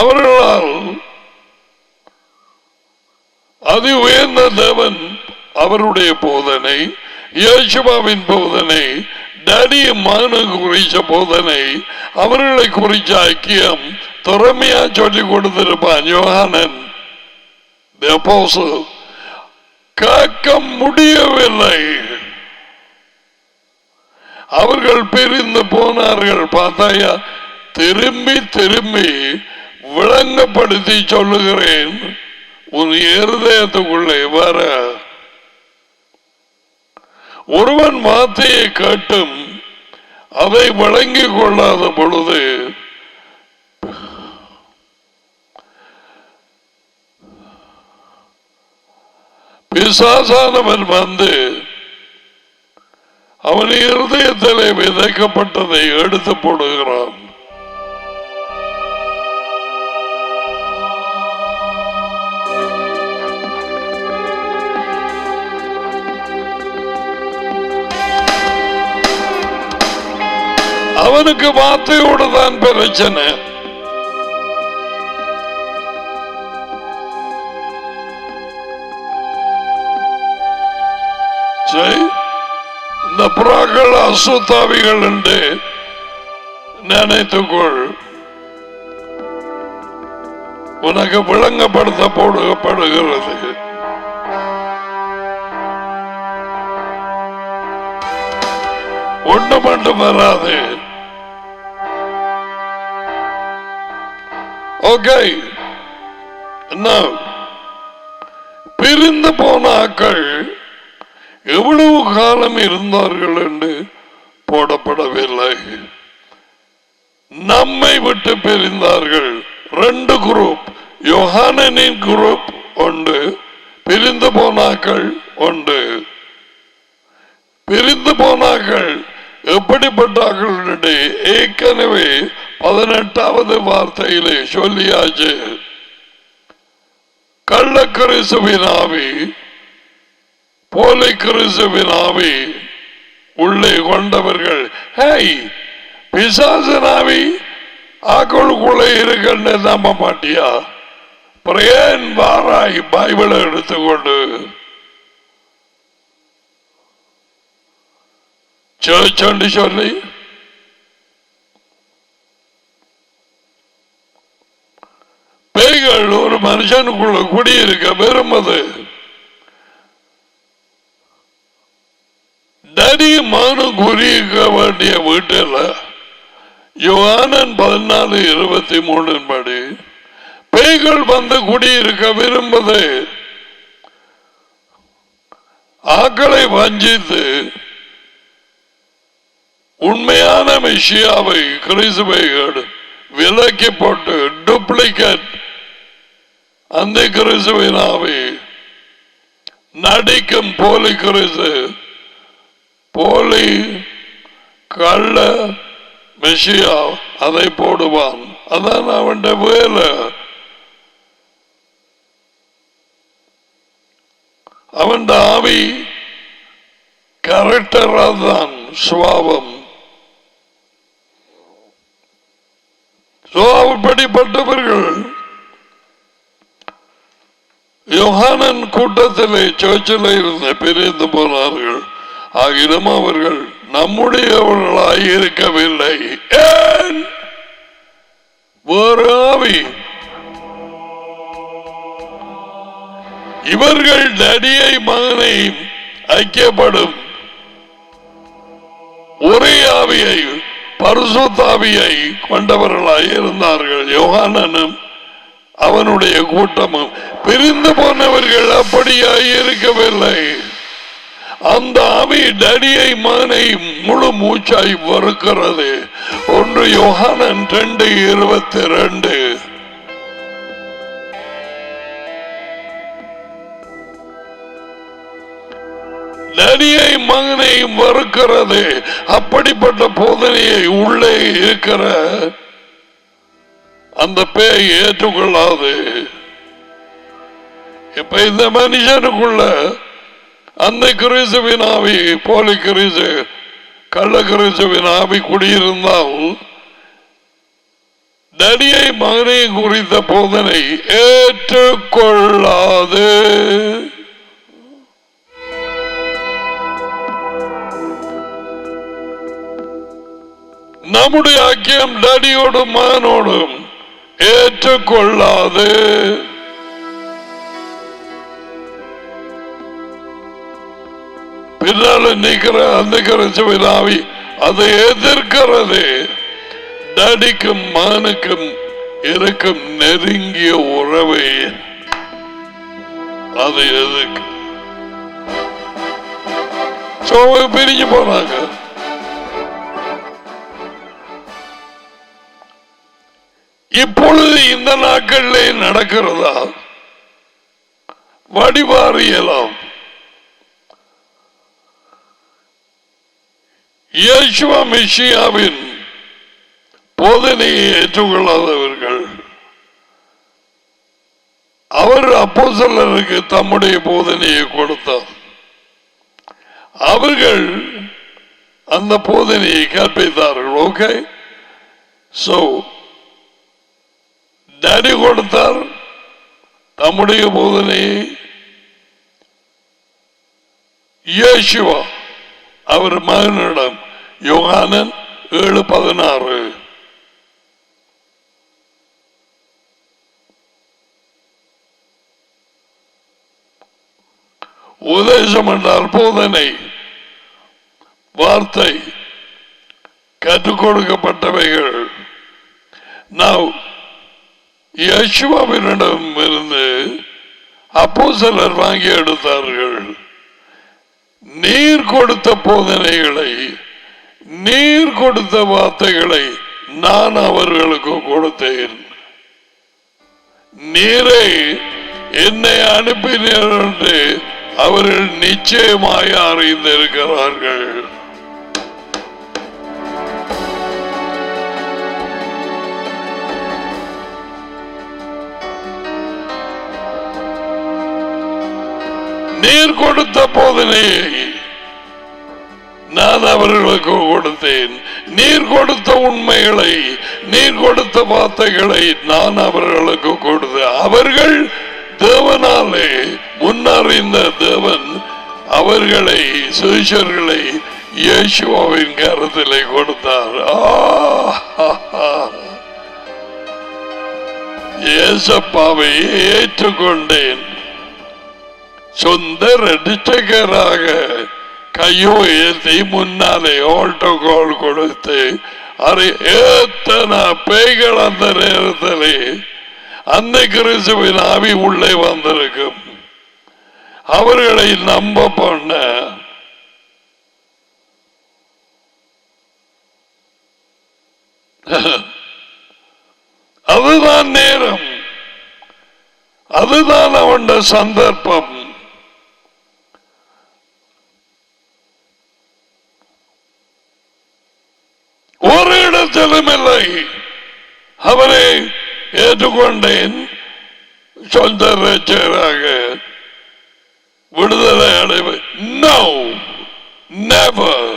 அவர்களால் அதி உயர்ந்த தேவன் அவருடைய போதனை, இயேசுவின் போதனை, டேடி மகனுக்கு குறிச்ச போதனை, அவர்களை குறிச்ச ஐக்கியம் திறமையா சொல்லி கொடுத்திருப்பான் யோகானன் the apostle. கேட்க முடியவில்லை. அவர்கள் பிரிந்து போனார்கள். பார்த்தாயா, திரும்பி திரும்பி விளங்கப்படுத்தி சொல்லுகிறேன், உன் இருதயத்துக்குள்ளே வர. ஒருவன் வார்த்தையை கேட்டும் அதை வழங்கிக் கொள்ளாத பொழுது பிசாசானவன் வந்து அவன் இருதயத்திலே விதைக்கப்பட்டதை எடுத்து போடுகிறான். அவனுக்கு வார்த்தையோடு தான் பிரச்சனை. இந்த புறாக்கள் அசுத்தாவிகள் என்று நினைத்துக்கொள். உனக்கு விளங்கப்படுத்த போடப்படுகிறது. ஒன்று மட்டும் வராது. ஓகே, பிரிந்து போன ஆக்கள் எவ்வளவு காலம் இருந்தார்கள் என்று போடப்படவில்லை. நம்மை விட்டு பிரிந்தார்கள். ரெண்டு குரூப், யோகானனின் குரூப் ஒன்று, பிரிந்து போனாக்கள் ஒன்று. பிரிந்து போனார்கள் எப்படிப்பட்டார்கள் என்று ஏற்கனவே 18வது வார்த்தையிலே சொல்லியாச்சு. கள்ள கிறிஸ்துவின் ஆவி, போலி கிறிஸ்துவின் ஆவி உள்ளே கொண்டவர்கள். பிசாசின் ஆவி ஆக்களுக்குள்ளே இருக்கின்ற நம்ப மாட்டியா? ஏன் வாராய் பைபிளை எடுத்துக்கொண்டு சர்ச் சொல்லி பேய்கள் ஒரு மனுஷனுக்குள்ள குடியிருக்க விரும்புது. டடி மகனும் குடியிருக்க வேண்டிய வீட்டில் யோவானன் 14:23 படி பேய்கள் வந்து குடியிருக்க விரும்புது. ஆக்களை வஞ்சித்து உண்மையான மெசியாவை கிறிஸ்துவை விலக்கி போட்டு டூப்ளிகேட் அந்த கிறிஸ்துவின் ஆவி நடிக்கும் போலி கிறிஸ்து, போலி கள்ள மெசியா அதை போடுவான். அதான் அவன் வேலை. அவன் ஆவி கேரக்டராதான் சுவாபம். அப்படிப்பட்டவர்கள் யோகானன் கூட்டத்திலே சர்ச்சில் இருந்து பிரிந்து போனார்கள். ஆகிலும் அவர்கள் நம்முடையவர்களாய் இருக்கவில்லை. ஏன்? வேறு ஆவி. இவர்கள் டடியை மகனை ஐக்கியப்படும் ஒரே ஆவியை, பரிசுத்தாவியை கொண்டவர்களாய் இருந்தார்கள். யோகானனும் அவனுடைய கூட்டமும். பிரிந்து போனவர்கள் அப்படியாய் இருக்கவில்லை. அந்த ஆவி டடியை மகனை முழு மூச்சாய் வறுக்கிறது. 1 யோகானன் 2:22. தனியை மகனையும் வெறுக்கிறது. அப்படிப்பட்ட போதனையை உள்ளே இருக்கிற அந்த பேய் ஏற்றுக்கொள்ளாது. இப்ப இந்த மனுஷனுக்குள்ள அந்த கிறிஸ்துவின் ஆவி, போலி கிறிஸ்து, கள்ள கிறிஸ்துவின் ஆவி குடியிருந்தால் தனியை மகனையும் குறித்த போதனை ஏற்றுக்கொள்ளாது. நம்முடைய ஐக்கியம் டடியோடும் மகனோடும் ஏற்றுக்கொள்ளாது. பின்னால நிற்கிற அந்த கிறிஸ்துவின் ஆவி அதை எதிர்க்கிறது. டடிக்கும் மகனுக்கும் இருக்கும் நெருங்கிய உறவை அது எதுக்கு பிரிஞ்சு போனாங்க. இப்பொழுது இந்த நாட்களிலே நடக்கிறதா? வடிவாரியலாம். இயேசுவ மெசியாவின் போதனையை ஏற்றுக்கொள்ளாதவர்கள், அவர் அப்போஸ்தலருக்கு தம்முடைய போதனையை கொடுத்தார். அவர்கள் அந்த போதனையை கற்பித்தார்கள். ஓகே, சோ டாடி கொடுத்தார் தம்முடைய போதனையை. இயேசுவா அவர் மகனிடம், யோகானன் 7:16, உபதேசம் என்றால் போதனை, வார்த்தை, கற்றுக் கொடுக்கப்பட்டவைகள். நான் யேசுவாவினிடம் இருந்து அப்போஸ்தலர் வாங்கி எடுத்தார்கள். நீர் கொடுத்த போதனைகளை, நீர் கொடுத்த வார்த்தைகளை நான் அவர்களுக்கு கொடுத்தேன். நீரை என்னை அனுப்பினீர் என்று அவர்கள் நிச்சயமாய் அறிந்திருக்கிறார்கள். நீர் கொடுத்த போதனையை நான் அவர்களுக்கு கொடுத்தேன். நீர் கொடுத்த உண்மைகளை, நீர் கொடுத்த வார்த்தைகளை நான் அவர்களுக்கு கொடுத்தேன். அவர்கள் தேவனாலே முன்னறிந்த தேவன் அவர்களை, சிஷ்யர்களை இயேசுவின் கரத்திலே கொடுத்தார். இயேசப்பாவை ஏற்றுக்கொண்டேன். சொந்த ரட்சகராக கையோ ஏற்றி முன்னாலே ஆல்டோகால் கொடுத்து, அது எத்தனை பேய்கள் அந்த நேரத்திலே அந்த கிறிஸ்துவின் ஆவி உள்ளே வந்திருக்கும். அவர்களை நம்ப பண்ண அதுதான் நேரம், அதுதான் அவன் சந்தர்ப்பம். ஒரு இடத்திலும் இல்லை. அவரை ஏற்றுக்கொண்டேன், சொந்த ரட்சகராக விடுதலை அடைவு. No, never.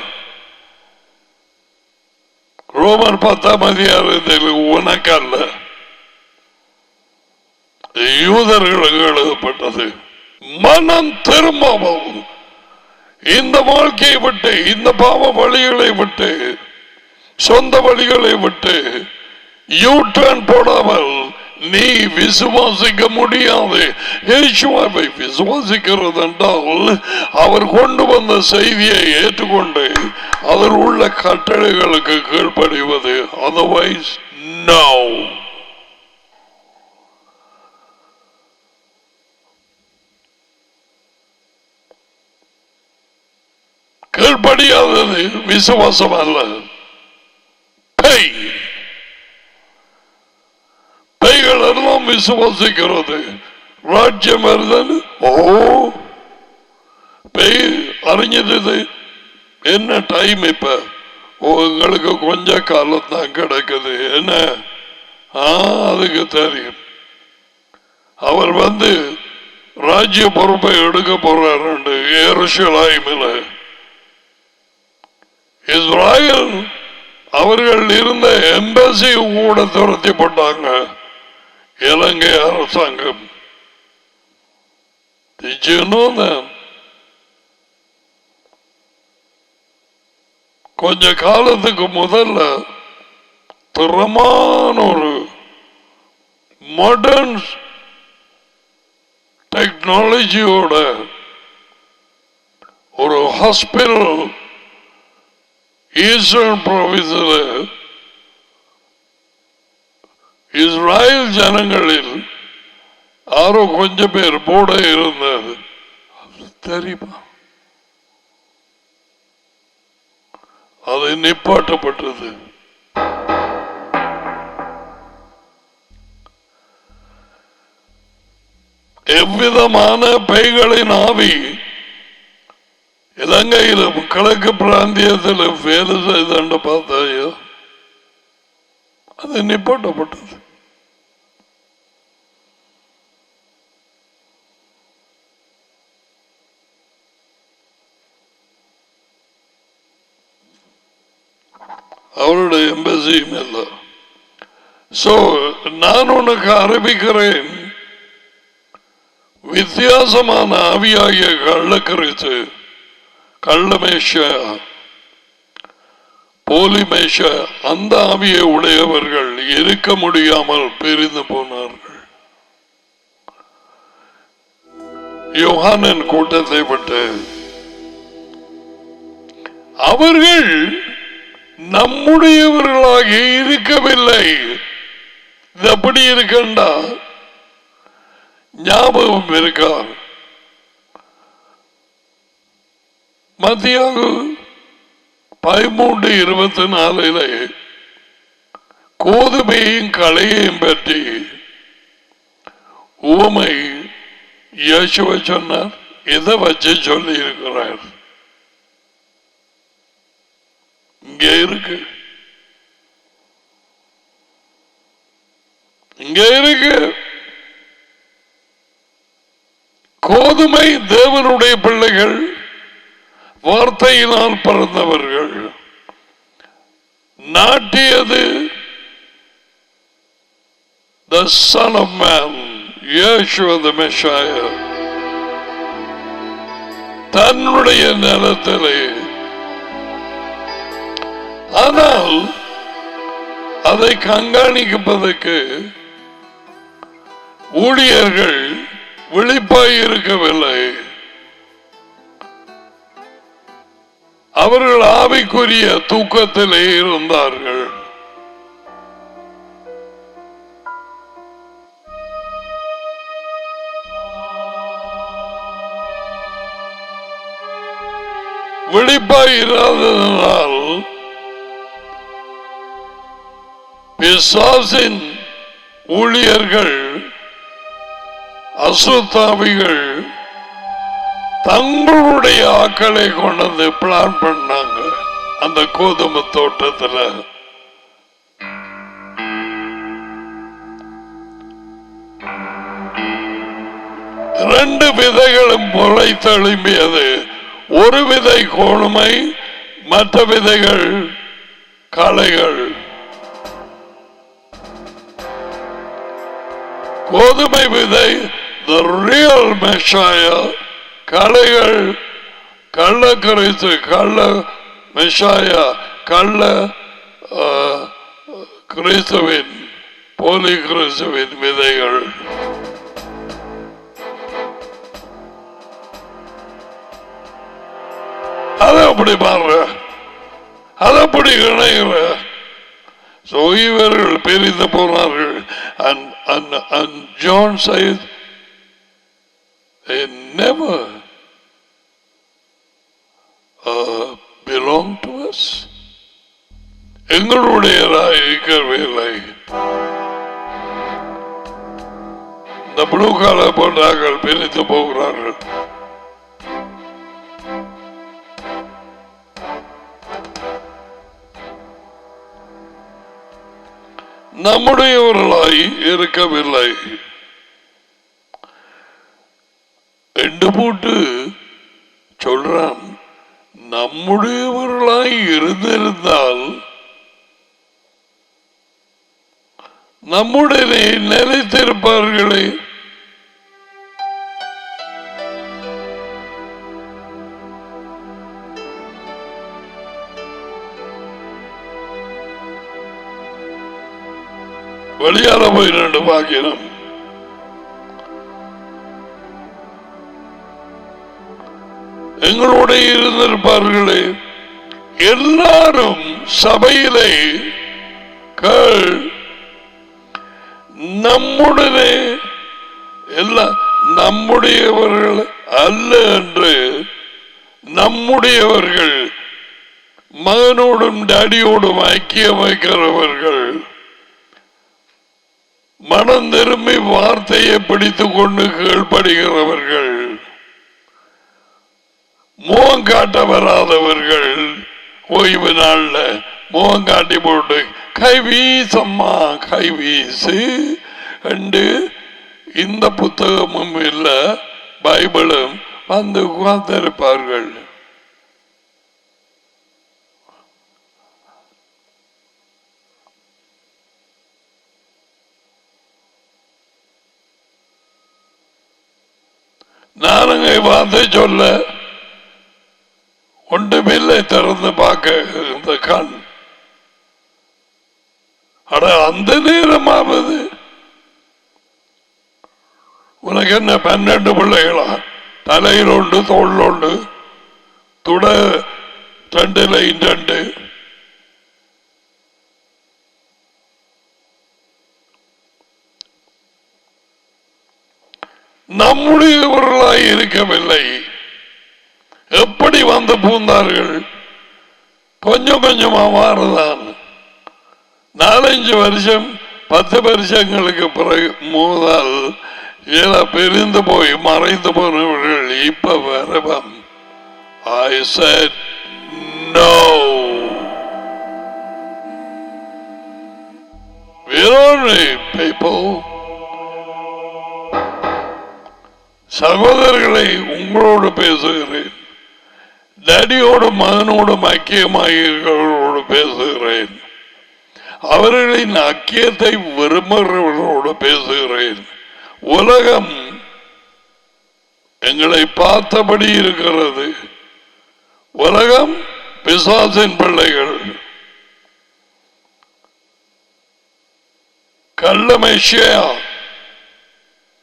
ரோமர் 10 உனக்கல்ல, யூதர்களுக்கு எழுதப்பட்டது. மனம் திரும்பவும் இந்த வாழ்க்கையை விட்டு, இந்த பாவ வழிகளை விட்டு, சொந்த வழிகளை விட்டு யூ டர்ன் போடாமல் நீ விசுவாசிக்க முடியாது. இயேசுவை விசுவாசிக்கிறது என்றால் அவர் கொண்டு வந்த செய்தியை ஏற்றுக்கொண்டு அதில் உள்ள கட்டளைகளுக்கு கீழ்ப்படிவது. Otherwise no. கீழ்ப்படியாதது விசுவாசம் அல்ல, பேய்கள் எல்லாம் விசுவாசிக்கிறது. ராஜ்யம் வருதல், ஓ பேய் அறிஞ்சது என்ன டைம் இப்ப உங்களுக்கு கொஞ்ச காலம் தான் கிடக்குது என்ன அதுக்கு தெரியும் அவர் ராஜ்ய பொறுப்பை எடுக்க போறாரு எருசலேமில் இஸ்ராயல் அவர்கள் இருந்த எம்பசி கூட துரத்தி போட்டாங்க இலங்கை அரசாங்கம். Did you know that? கொஞ்ச காலத்துக்கு முதல்ல திறமான ஒரு மாடர்ன் டெக்னாலஜியோட ஒரு ஹாஸ்பிட்டல் ஈஸ்டர்ன் ப்ராவின்ஸில் இஸ்ராயல் ஜனங்களில் யாரோ கொஞ்சம் பேர் போட இருந்தது தெரியுமா? அது நிப்பாட்டப்பட்டது. எவ்விதமான பெய்களின் ஆவி இலங்கையில் கிழக்கு பிராந்தியத்தில் வேலை செய்து பார்த்தாயோ அது நிப்பாட்டப்பட்டது. அவருடைய எம்பசியும் இல்லை. சோ நான் உனக்கு அறிவிக்கிறேன், வித்தியாசமான ஆவியாகிய கள்ளக்கரித்து கள்ளமேஷ போலிமேஷ அந்த ஆவியை உடையவர்கள் இருக்க முடியாமல் பிரிந்து போனார்கள். யோகானன் கூட்டத்தை விட்டு அவர்கள் நம்முடையவர்களாக இருக்கவில்லை. இது அப்படி இருக்கண்டா ஞாபகம் இருக்கார். மத்தியாக 13:24 கோதுமையும் களையையும் பற்றி உவமை இயேசுவை சொன்னார். இதை வச்சு சொல்லி இருக்கிறார். இங்கே இருக்கு, இங்கே இருக்கு. கோதுமை தேவனுடைய பிள்ளைகள், வார்த்தையினால் பிறந்தவர்கள். நாட்டியது the Son of Man, Yeshua the Messiah, தன்னுடைய நிலத்திலே. ஆனால் அதை கண்காணிப்பதற்கு ஊழியர்கள் விழிப்பாய் இருக்கவில்லை. அவர்கள் ஆவிக்குரிய தூக்கத்திலே இருந்தார்கள். விழிப்பாய் இராததனால் பிசாசின் ஊழியர்கள், அசுத்தாவிகள் தங்களுடைய ஆக்களை கொண்டு பிளான் பண்ணாங்க. அந்த கோதுமை தோட்டத்தில் 2 விதைகளும் முளை தழும்பியது. ஒரு விதை கோதுமை, மற்ற விதைகள் களைகள். கோதுமை விதை the real Messiah, களைகள் கள்ள கிறிஸ்து, கள்ள மெஷாயா, கள்ள கிறிஸ்துவின், போலி கிறிஸ்துவின் விதைகள். அதை அப்படி பாருங்க, அதை அப்படி இணைகிற. So இவர்கள் பிரிந்து போனார்கள். And John says they never belong to us. எங்களுடையதாக இருக்கவில்லை. இந்த புளூ கால போன்றார்கள் பிரித்து போகிறார்கள். நம்முடையவர்களாய் இருக்கவில்லை என்று போட்டு சொல்றான். நம்முடையவர்களாய் இருந்திருந்தால் நம்முடனே நிலைத்திருப்பார்களே. வெளியால போய் ரெண்டு பாக்கினம் எங்களோட இருந்திருப்பார்களே. எல்லாரும் சபையிலே நம்முடனே எல்லாம் நம்முடையவர்கள் அல்ல என்று நம்முடையவர்கள் மகனோடும் டாடியோடும் ஐக்கியம் வைக்கிறவர்கள் மனம் திரும்பி வார்த்தையை பிடித்துக் கொண்டு கீழ்படுகிறவர்கள் முகம் காட்ட வராதவர்கள் ஓய்வு நாள்ல முகம் காட்டி போட்டு கைவீசம்மா கைவீசு என்று இந்த புத்தகமும் இல்ல பைபிளும் வந்து உட்கார்ந்திருப்பார்கள். நானுங்க வார்த்தை சொல்ல ஒன்றுமில்லை திறந்து பார்க்க இந்த கண். அட அந்த நேரமாவது உனக்கு என்ன 12 பிள்ளைகளா? தலையில் உண்டு தோல் உண்டு துட 2 நம்முடையவர்களாய் இருக்கவில்லை. எப்படி வந்து பூந்தார்கள்? கொஞ்சம் கொஞ்சமா மாறுதான். 4-5 வருஷம் 10 வருஷங்களுக்கு பிறகு முதல் பிரிந்து போய் மறைந்து போனவர்கள் இப்ப வரவம். I said no. We don't need people. சகோதரர்களை உங்களோடு பேசுகிறேன். டாடியோடு மகனோடு ஐக்கியமாகிறவர்களோடு பேசுகிறேன். அவர்களின் ஐக்கியத்தை விரும்புகிறவர்களோடு பேசுகிறேன். உலகம் எங்களை பார்த்தபடி இருக்கிறது. உலகம் பிசாசின் பிள்ளைகள், கள்ள மெசியா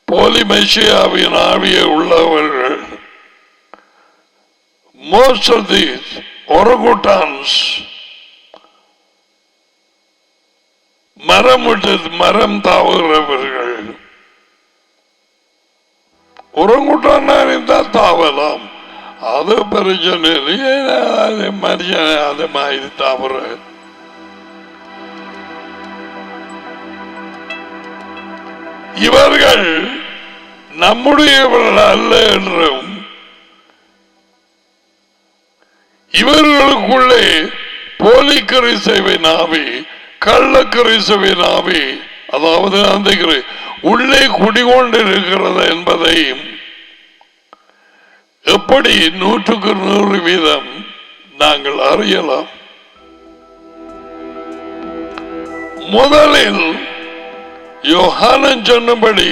போலி மெசியாவின் ஆவியை உள்ளவர்கள். Most of these orangutans மரம் தாவுகிறவர்கள். ஒரங்குட்டான் இருந்தால் தாவலாம், அது பிரச்சனை. மனுஷனை அது மாதிரி தாவுற இவர்கள் நம்முடையவர்கள் அல்ல என்றும் இவர்களுக்குள்ளே போலி கிறிஸ்துவின் ஆவி, கள்ள கிறிஸ்துவின் ஆவி, அதாவது அந்த உள்ளே குடிகொண்டிருக்கிறது என்பதையும் எப்படி 100% நாங்கள் அறியலாம். முதலில் யோகானன் சொன்னபடி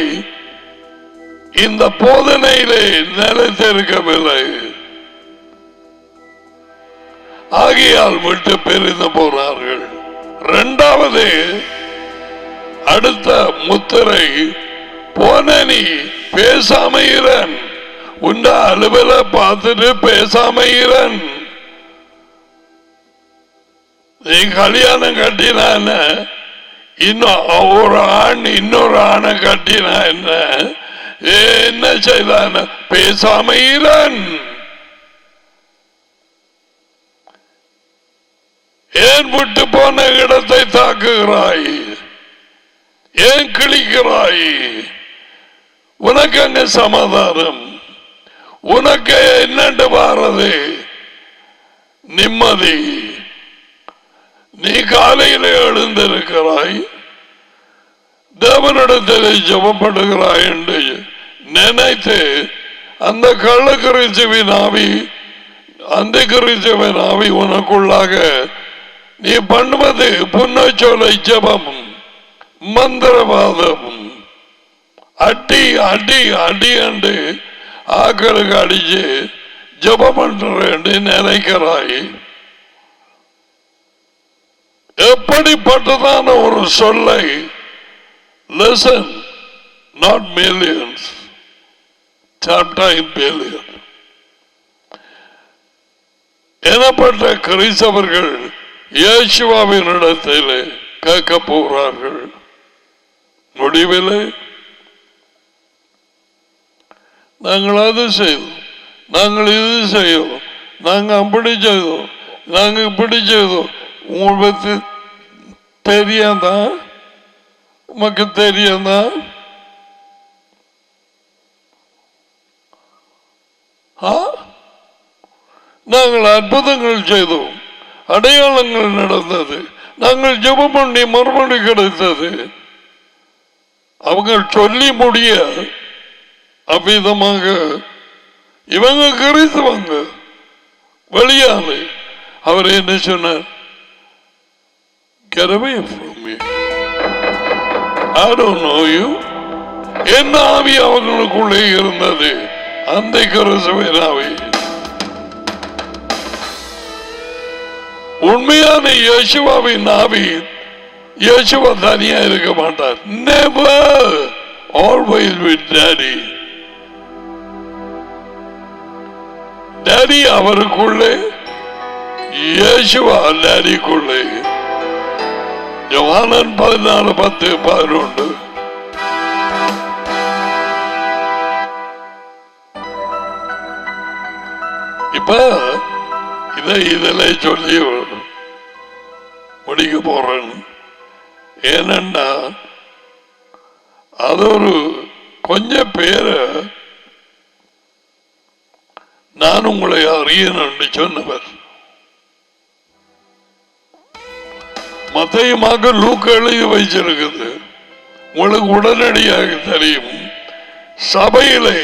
இந்த போதனையிலே நிலைத்திருக்கவில்லை. ஆகியால் விட்டு பிரிந்து போனார்கள். இரண்டாவது அடுத்த முத்திரை போனி பேசாமையிறன், உண்ட அலுவல பார்த்துட்டு பேசாமையிறன். நீ கல்யாணம் கட்டினான இன்னும் ஒரு ஆண் இன்னொரு ஆணை கட்டினா என்ன செய்தான? பேசாமையிறன். ஏன் விட்டு போன இடத்தை தாக்குகிறாய்? ஏன் கிழிக்கிறாய்? உனக்கு அங்க சமாதானம், உனக்கு என்னண்டு வாரது நிம்மதி. நீ காலையில் எழுந்திருக்கிறாய், தேவனிடத்திலே ஜெபப்படுகிறாய் என்று நினைத்து அந்த கள்ள கிறிஸ்துவின் ஆவி, அந்த கிறிஸ்துவின் ஆவி உனக்குள்ளாக நீ பண்ணுவது புன்னச்சோலை ஜெபமும் மந்திரவாதமும் அடி அடி அடி என்று ஆக்களுக்கு அடிச்சு ஜெபம் பண்ற நினைக்கிறாய். எப்படிப்பட்டதான ஒரு சொல்லை, listen, not millions, sometimes billions, எனப்பட்ட கிறிஸ்தவர்கள் இயேசுவின் இடத்தில் கேட்க போகிறார்கள். முடிவில்லை நாங்கள் அது செய்தோம், நாங்கள் இது செய்தோம், நாங்கள் அப்படி செய்தோம், நாங்கள் இப்படி செய்தோம். உங்களுக்கு தெரியாதா? உமக்கு தெரியாதா? நாங்கள் அற்புதங்கள் செய்தோம், அடையாளங்கள் நடந்தது, நாங்கள் ஜெபம் பண்ணி மறுபடி கிடைத்தது. அவங்க சொல்லி முடிய அவ்விதமாக இவங்க கிறிஸ்தவங்க வெளியாலே அவர் என்ன சொன்னார்? Get away from me. I don't know you. என்ன ஆவி அவங்களுக்குள்ளே இருந்தது? அந்த கிறிஸ்தவ ஆவி. உண்மையான இயேசுவின் ஆவி இயேசுவா தனியா இருக்க மாட்டார். Never, always with Daddy. Daddy அவருக்குள்ளே, இயேசுவா டாடிக்குள்ளே. யோவான் 14:10-11. இப்ப இதில் சொல்லி முடிக்க போறேன். ஏனென்னா அது ஒரு கொஞ்சம் பேரை நான் உங்களை அறியணும் சொன்னவர். மத்தையுமாக லூக்கா எழுதி வைச்சிருக்குது. உங்களுக்கு உடனடியாக தெரியும். சபையிலே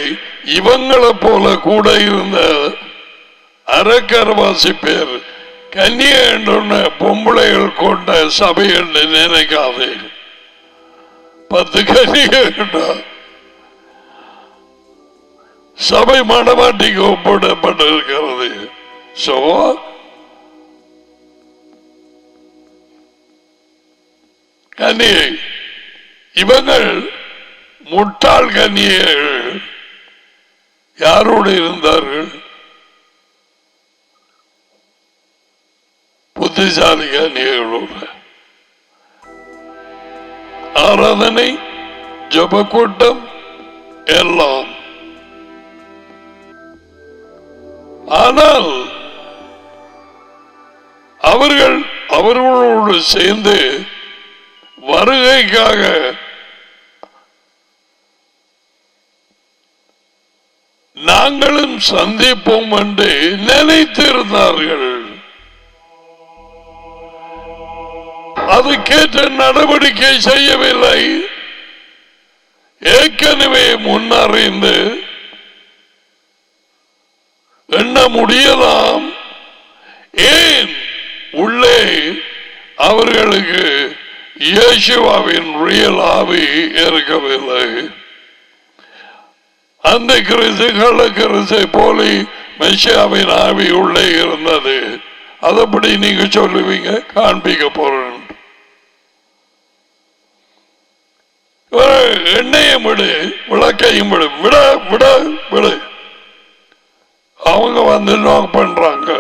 இவங்களை போல கூட இருந்த அரைக்கரவாசி பேர் கன்னிய பொம்பளைகள் கொண்ட சபை என்று நினைக்காதே. 10 கன்னிகா சபை மடமாட்டிக்கு ஒப்பிடப்பட்டிருக்கிறது. சோ கன்னியை இவங்கள் முட்டாள் கன்னியர்கள் யாரோடு இருந்தார்கள்? புத்திசாலி கன்னியர்களோடு. ஆராதனை, ஜப கூட்டம் எல்லாம். ஆனால் அவர்களோடு சேர்ந்து வருகைக்காக நாங்களும் சந்திப்போம் என்று நினைத்திருந்தார்கள். அதுக்கேற்ற நடவடிக்கை செய்யவில்லை. ஏற்கனவே முன்னறிந்து எண்ண முடியலாம். ஏன் உள்ளே அவர்களுக்கு இயேசுவின் ரியல் ஆவி இருக்கவில்லை? அந்த கிறிஸ்து கள்ள கிறிஸ்து போலி மெசியாவின் ஆவி உள்ளே இருந்தது. அதப்படி நீங்க சொல்லுவீங்க? காண்பிக்க போறேன். எண்ணெயும் விடு, விளக்கையும் விடு, விட விட விடு. அவங்க வந்து நோக் பண்றாங்க.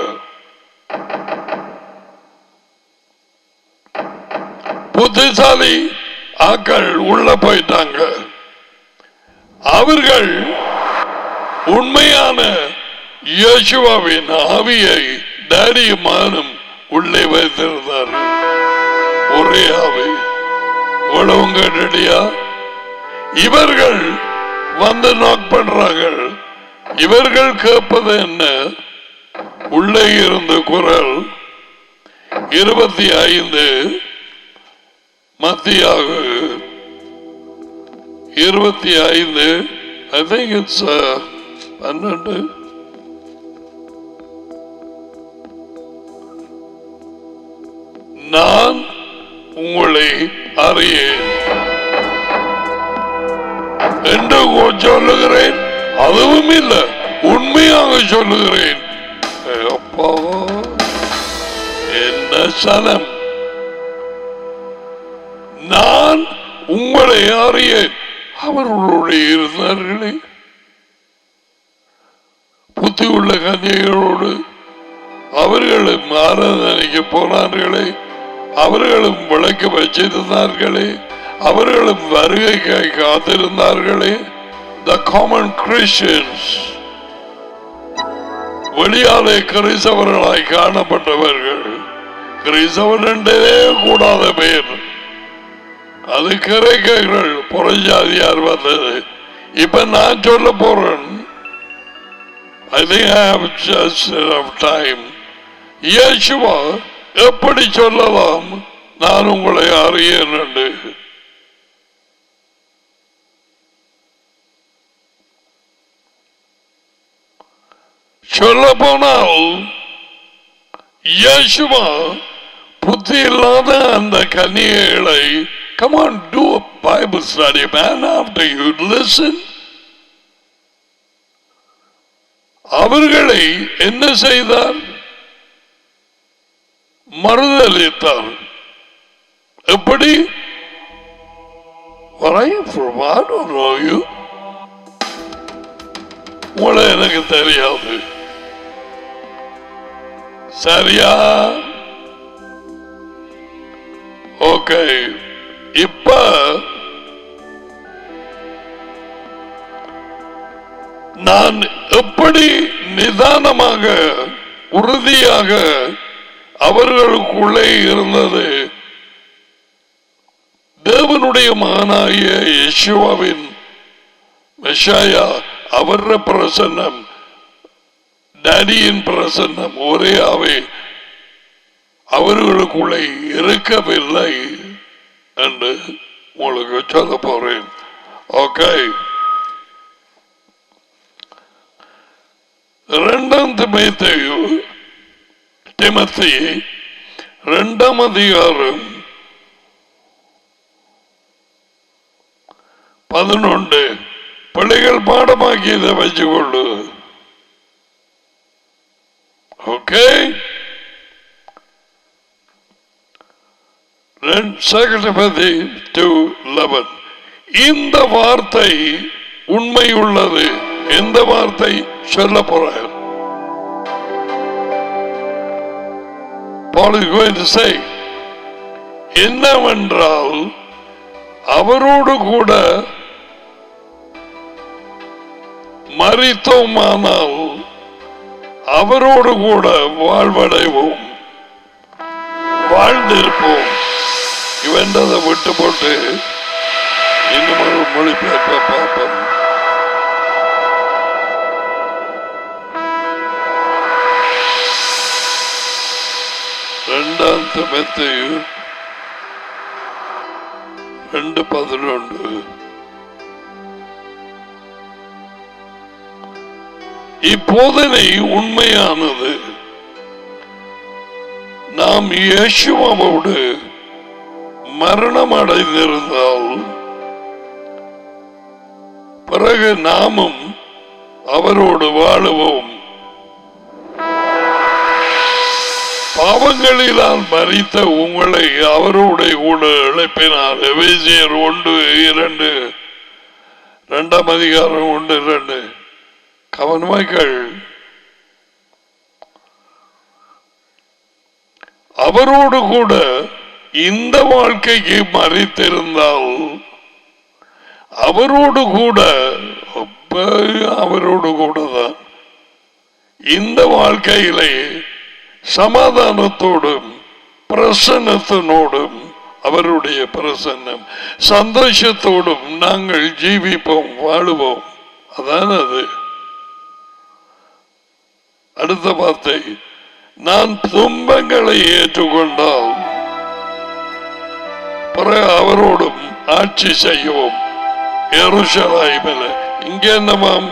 புத்திசாலி ஆக்கள் உள்ள போயிட்டாங்க. அவர்கள் உண்மையான இயேசுவின் ஆவியை டாடியும் மகனும் உள்ளே வைத்திருந்தார்கள். ஒரே ஆவி. இவ்வளவு கேட்டியா? இவர்கள் வந்து நோக் பண்றாங்க. இவர்கள் கேட்பது என்ன? உள்ளே இருந்த குரல் 25 மத்தியாக 25 I think it's 12 நான் உங்களை அறியேன் என்று சொல்லுகிறேன். அதுவும் இல்லை, உண்மையாக சொல்லுகிறேன். அப்பா என்ன சனம், நான் உங்களை அறியேன். அவர்களுடைய இருந்தார்களே புத்தி உள்ள கன்னிகளோடு அவர்களும் ஆராதனைக்கு போனார்களே, அவர்களும் விளக்க வச்சிருந்தார்களே, அவர்களும் வருகைக்காய் காத்திருந்தார்களே. The common Christians, வெளியாலே கிறிஸ்தவர்களாய் காணப்பட்டவர்கள், கிறிஸ்தவர் என்றே கூடாத பேர், அது கிரேக்கர்கள் புறஜாதியார் வந்தது. இப்ப நான் சொல்ல போறேன். I think I have just enough time. இயேசுவா எப்படி சொல்லலாம் நான் உங்களை அறியேன் என்று? சொல்ல போனால் இயேசுவா புத்தி இல்லாத அந்த கன்னிகைகளை, come on, do a Bible study, man, after you listen. அவர்களை என்ன செய்தார்? மறுதலித்தார். எப்படி? உங்களை எனக்கு தெரியாது. சரியா? ஓகே. இப்ப நான் எப்படி நிதானமாக உறுதியாக அவர்களுக்குள்ளே இருந்தது தேவனுடைய மகனாகிய யெஷுவாவின் மெஷாயா, அவர் பிரசன்னம், டாடியின் பிரசன்னம் ஒரே ஆவே அவர்களுக்குள்ளே இருக்கவில்லை என்று உங்களுக்கு சொல்ல போறேன். ஓகே. 2 திமோத்தி 2 அதிகாரம் 11 பிள்ளைகள் பாடமாக்கி இதை வச்சுக்கொள்ளு. ஓகே. 2 திமோத்தி 2:11 இந்த வார்த்தை உண்மை உள்ளது. எந்த வார்த்தை சொல்ல போறார்? Paul is going to say, என்னவென்றால் அவரோடு கூட மரித்தோமானால் அவரோடு கூட வாழ்வடைவோம், வாழ்ந்திருப்போம். இவன்றதை விட்டு போட்டு இன்னும் ஒரு மொழிபெயர்ப்பை பார்ப்போம். இரண்டாம் திமோத்தேயு 2:11 இப்போதனை உண்மையானது. நாம் இயேசுவோடு மரணம் அடைந்திருந்தால் பிறகு நாமும் அவரோடு வாழுவோம். பாவங்களினால் மரித்த உங்களை அவரோட கூட எழுப்பினார். எபேசியர் 1:2 2 அதிகாரம் 1:2. கவனமாய்கள். அவரோடு கூட இந்த வாழ்க்கைக்கு மரித்திருந்தால் அவரோடு கூட தான் இந்த வாழ்க்கையிலே சமாதானத்தோடும் பிரசன்னத்தினோடும் அவருடைய பிரசன்னம் சந்தோஷத்தோடும் நாங்கள் ஜீவிப்போம், வாழுவோம். அதான் அது. அடுத்த வார்த்தை, நான் துன்பங்களை ஏற்றுக்கொண்டால் பிறகு அவரோடும் ஆட்சி செய்வோம் எருசலேமில். இங்கே என்னமாம்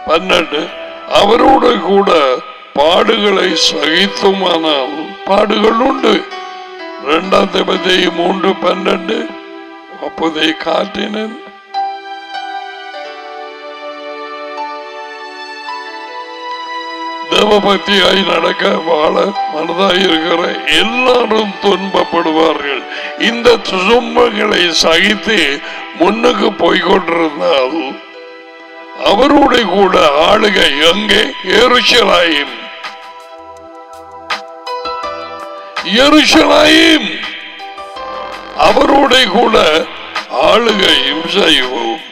12 அவரோடு கூட பாடுகளை சகித்துமானால் பாடுகள் உண்டு. 2 தீமோத்தேயு 3:12 அப்போதை காட்டினேன். தேவபக்தியாய் நடக்க வாழ மனதாய் இருக்கிற எல்லாரும் துன்பப்படுவார்கள். இந்த துன்பங்களை சகித்து முன்னுக்கு போய்கொண்டிருந்தால் அவருடைய கூட ஆளுகை எங்கே? எருசலேம். எருசலேம் அவருடைய கூட ஆளுகையும் செய்வோம்.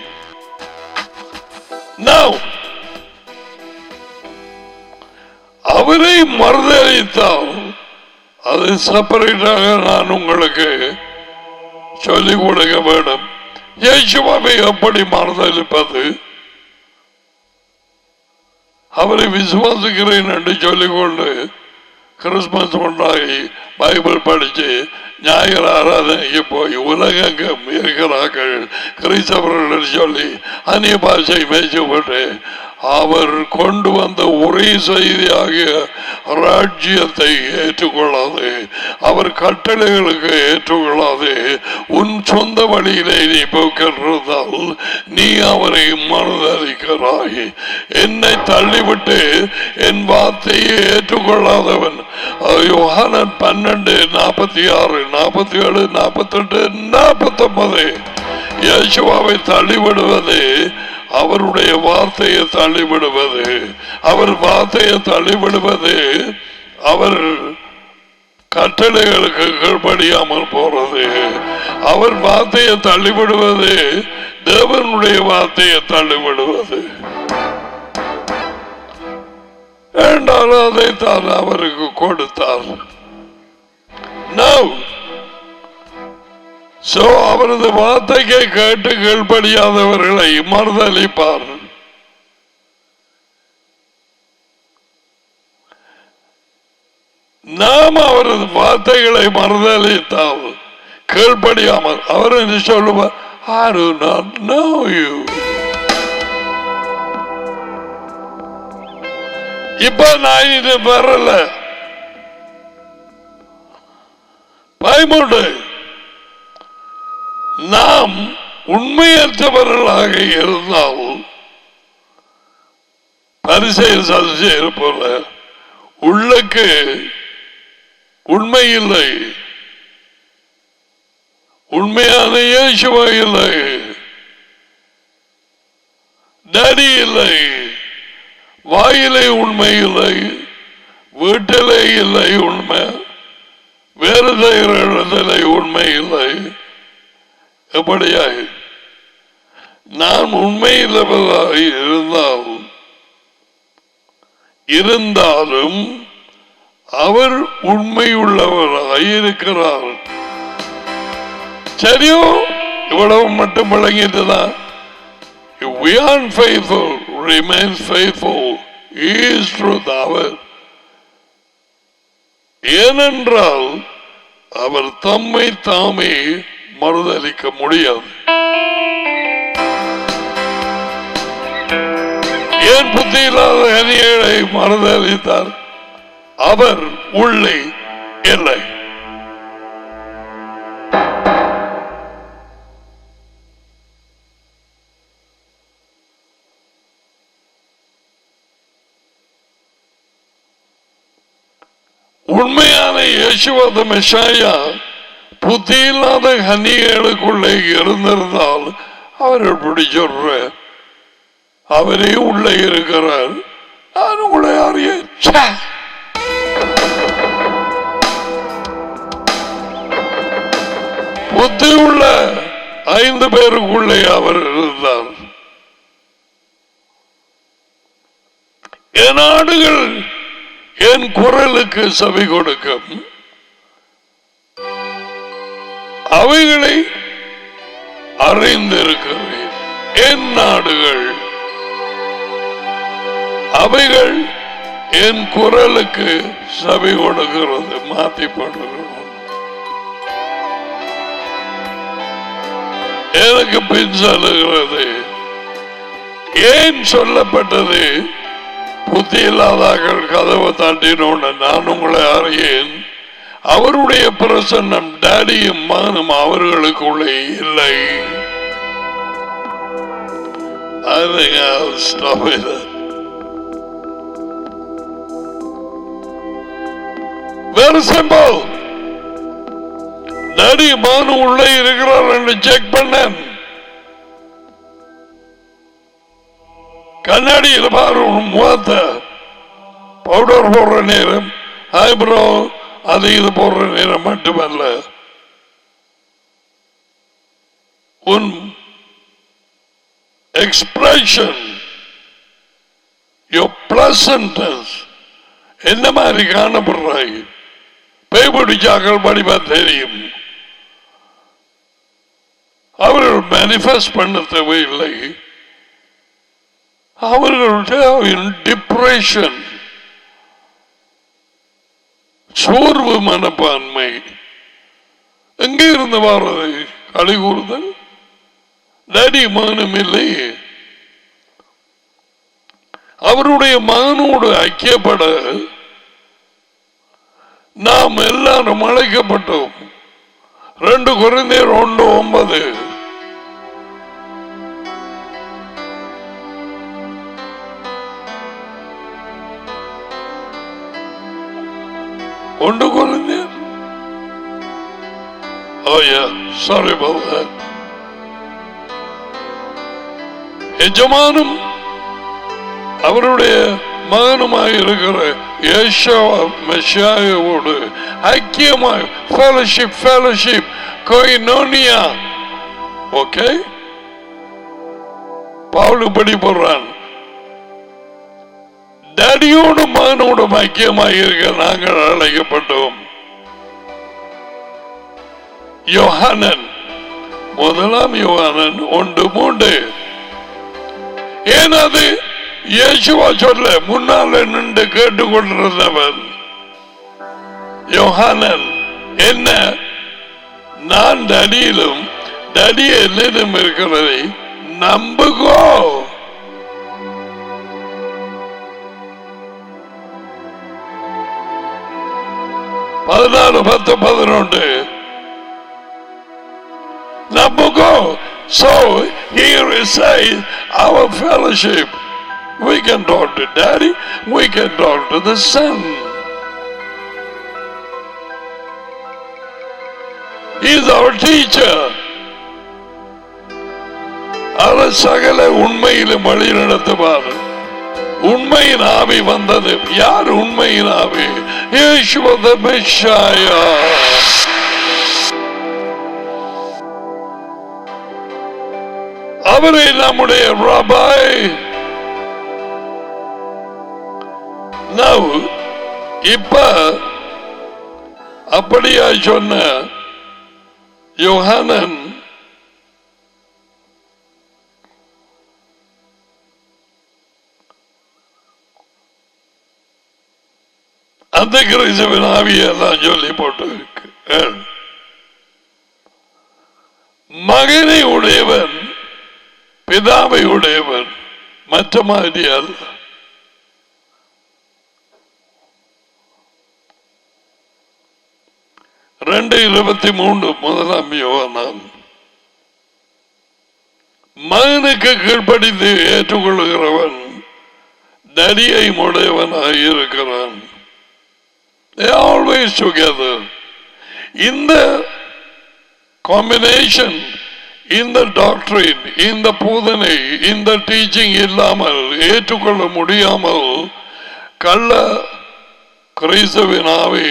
அவரை மறுதளித்தால் அது செப்பரேட்டாக நான் உங்களுக்கு சொல்லிக் கொடுக்க வேண்டும். இயேசுவை எப்படி மறுதளிப்பது? அவரை விசுவாசிக்கிறேன் என்று சொல்லிக்கொண்டு கிறிஸ்துமஸ் கொண்டாடி பைபிள் படிச்சு ஞாயிறு ஆராதனைக்கு போய் உலகெங்கும் இருக்கிறார்கள் கிறிஸ்தவர்கள் சொல்லி அந்நிய பாஷை பேசிக்கொண்டு அவர் கொண்டு வந்த ஒரே செய்தியாகிய ராஜ்யத்தை ஏற்றுக்கொள்ளாது, அவர் கட்டளைகளுக்கு ஏற்றுக்கொள்ளாது, உன் சொந்த வழியிலே நீ போக்கின்றால் நீ அவரை மறுதளிக்கிறாய். என்னை தள்ளிவிட்டு என் வார்த்தையை ஏற்றுக்கொள்ளாதவன் யோவான் 12:46, 47, 48, 49 இயேசுவை தள்ளிவிடுவது அவருடைய வார்த்தையை தள்ளிவிடுவது. அவர் வார்த்தையை தள்ளிவிடுவது அவர் கட்டளைகளுக்கு கீழ்ப்படியாமல் போறது. அவர் வார்த்தையை தள்ளிவிடுவது தேவனுடைய வார்த்தையை தள்ளிவிடுவது. என்றாலும் அதைத்தான் அவருக்கு கொடுத்தார். அவரது வார்த்தையை கேட்டு கீழ்ப்படியாதவர்களை மறுதளிப்பார். நாம் அவரது வார்த்தைகளை மறுதளித்தால் கீழ்ப்படியாமல் அவர் என்று சொல்லுவார், I do not know you. இப்ப நான் இது வரல பயமுண்டு. நாம் உண்மையற்றவர்களாக இருந்தால் பரிசெயல் சதுசேயர் போல உள்ளுக்கு உண்மை இல்லை, உண்மையான இயேசுவை இல்லை, டேடி இல்லை, வாயிலே உண்மை இல்லை, வீட்டிலே இல்லை உண்மை, வேறு செய்கிற இடத்திலே உண்மை இல்லை. எப்படியாக நான் உண்மை இல்லவராக இருந்தாலும் அவர் உண்மையுள்ளவராக இருக்கிறார். சரியோ? இவ்வளவு மட்டும் விளங்கிட்டுதான். If we are faithful, remain faithful. He is truth. அவர் ஏனென்றால் அவர் தம்மை தாமே மறுதளிக்க முடியாது. ஏன் புத்தி இல்லாத கனிகளை மறுதளித்தார்? அவர் உள்ளே இல்லை. உண்மையான இயேசுவ மெஷாயா புத்தி இல்லாத கன்னிகளுக்குள்ளே இருந்திருந்தால் அவர் எப்படி சொல்ற? அவரே உள்ளே இருக்கிறார், நான் உங்களை அறிய. புத்தி உள்ள 5 பேருக்குள்ளே அவர் இருந்தார். என் ஆடுகள் என் குரலுக்கு செவி கொடுக்கும், அவைகளை அறிந்திருக்கிறேன். என் நாடுகள் அவைகள் என் குரலுக்கு செவி கொடுக்கிறது. மாற்றி போடுகிறோம். எனக்கு பின் செல்லுகிறது. ஏன் சொல்லப்பட்டது? புத்தி இல்லாதார்கள் கதவை தாண்டினோன்னு நான் உங்களை அறியேன். அவருடைய பிரசன்னம் டாடியும் மகனும் அவர்களுக்குள்ளே இல்லை. I think I'll stop it. Very simple. Daddy மகனும் உள்ளே இருக்கிறார் என்று செக் பண்ணேன். கண்ணாடியில் பாரு முகத்தை. பவுடர் போடுற நேரம், ஐப்ரோ அது இது போடுற நேரம் மட்டுமல்ல, உன் எக்ஸ்பிரஷன், your pleasantness என்ன மாதிரி காணப்படுறாய்? பேய்பிடிச்சாக்கள் படிப்பா தெரியும். அவர்கள் மேனிஃபெஸ்ட் பண்ண தேவையில்லை. அவர்களுடைய டிப்ரெஷன், சோர்வு மனப்பான்மை எங்கே இருந்து வர்றது? களி கூறுதல். டாடி மகனும் இல்லை. அவருடைய மகனோடு ஐக்கியப்பட நாம் எல்லாரும் அழைக்கப்பட்டோம். 2 கொரிந்தியர் 1:9. ஒன்று கொரிந்தியர். Oh yeah, sorry about that. எஜமானும் அவருடைய மகனுமாய் இருக்கிற யேசுவா மெசியாவோடு ஐக்கியமாய் fellowship koinonia. ஓகே, பவுல் படி போடுறான். டாடியோடு மகனோடு ஐக்கியமாய் இருக்க நாங்கள் அழைக்கப்பட்டோம். யோஹானன் 1 யோஹானன் 1:3. ஏனது இயேசுவா சொல்ல முன்னால நின்று கேட்டுக்கொண்டிருந்தவன் யோஹானன் என்ன, நான் தடியிலும் தடி என்னிடம் இருக்கிறதை நம்புகோ. பதினாலு 10-11 நம்புகோ. So here is says our fellowship. We can talk to Daddy, we can talk to the Son. He is our teacher. அவர் சகல உண்மையிலும் வழி நடத்துவார். உண்மையின் ஆவி வந்தது. யார் உண்மையின் ஆவி? இயேசுவ the Messiah. அவரே நம்முடைய ரபாய். இப்ப அப்படியா சொன்ன யோஹானன் அந்த கிறிஸ்துவின் ஆவியெல்லாம் சொல்லி போட்டு மகனை உடையவன் பிதாவை உடையவன், மற்ற மாதிரி அல்ல. ரெண்டு 23 1 யோவான். மகனுக்கு கீழ்ப்படிந்து ஏற்றுக்கொள்கிறவன் நரியை உடையவனாக இருக்கிறான். They are always together. இந்த காம்பினேஷன், இந்த டாக்டரின், இந்த போதனை, இந்த டீச்சிங் இல்லாமல் ஏற்றுக்கொள்ள முடியாமல் கள்ள கிறிஸ்துவின் ஆவி,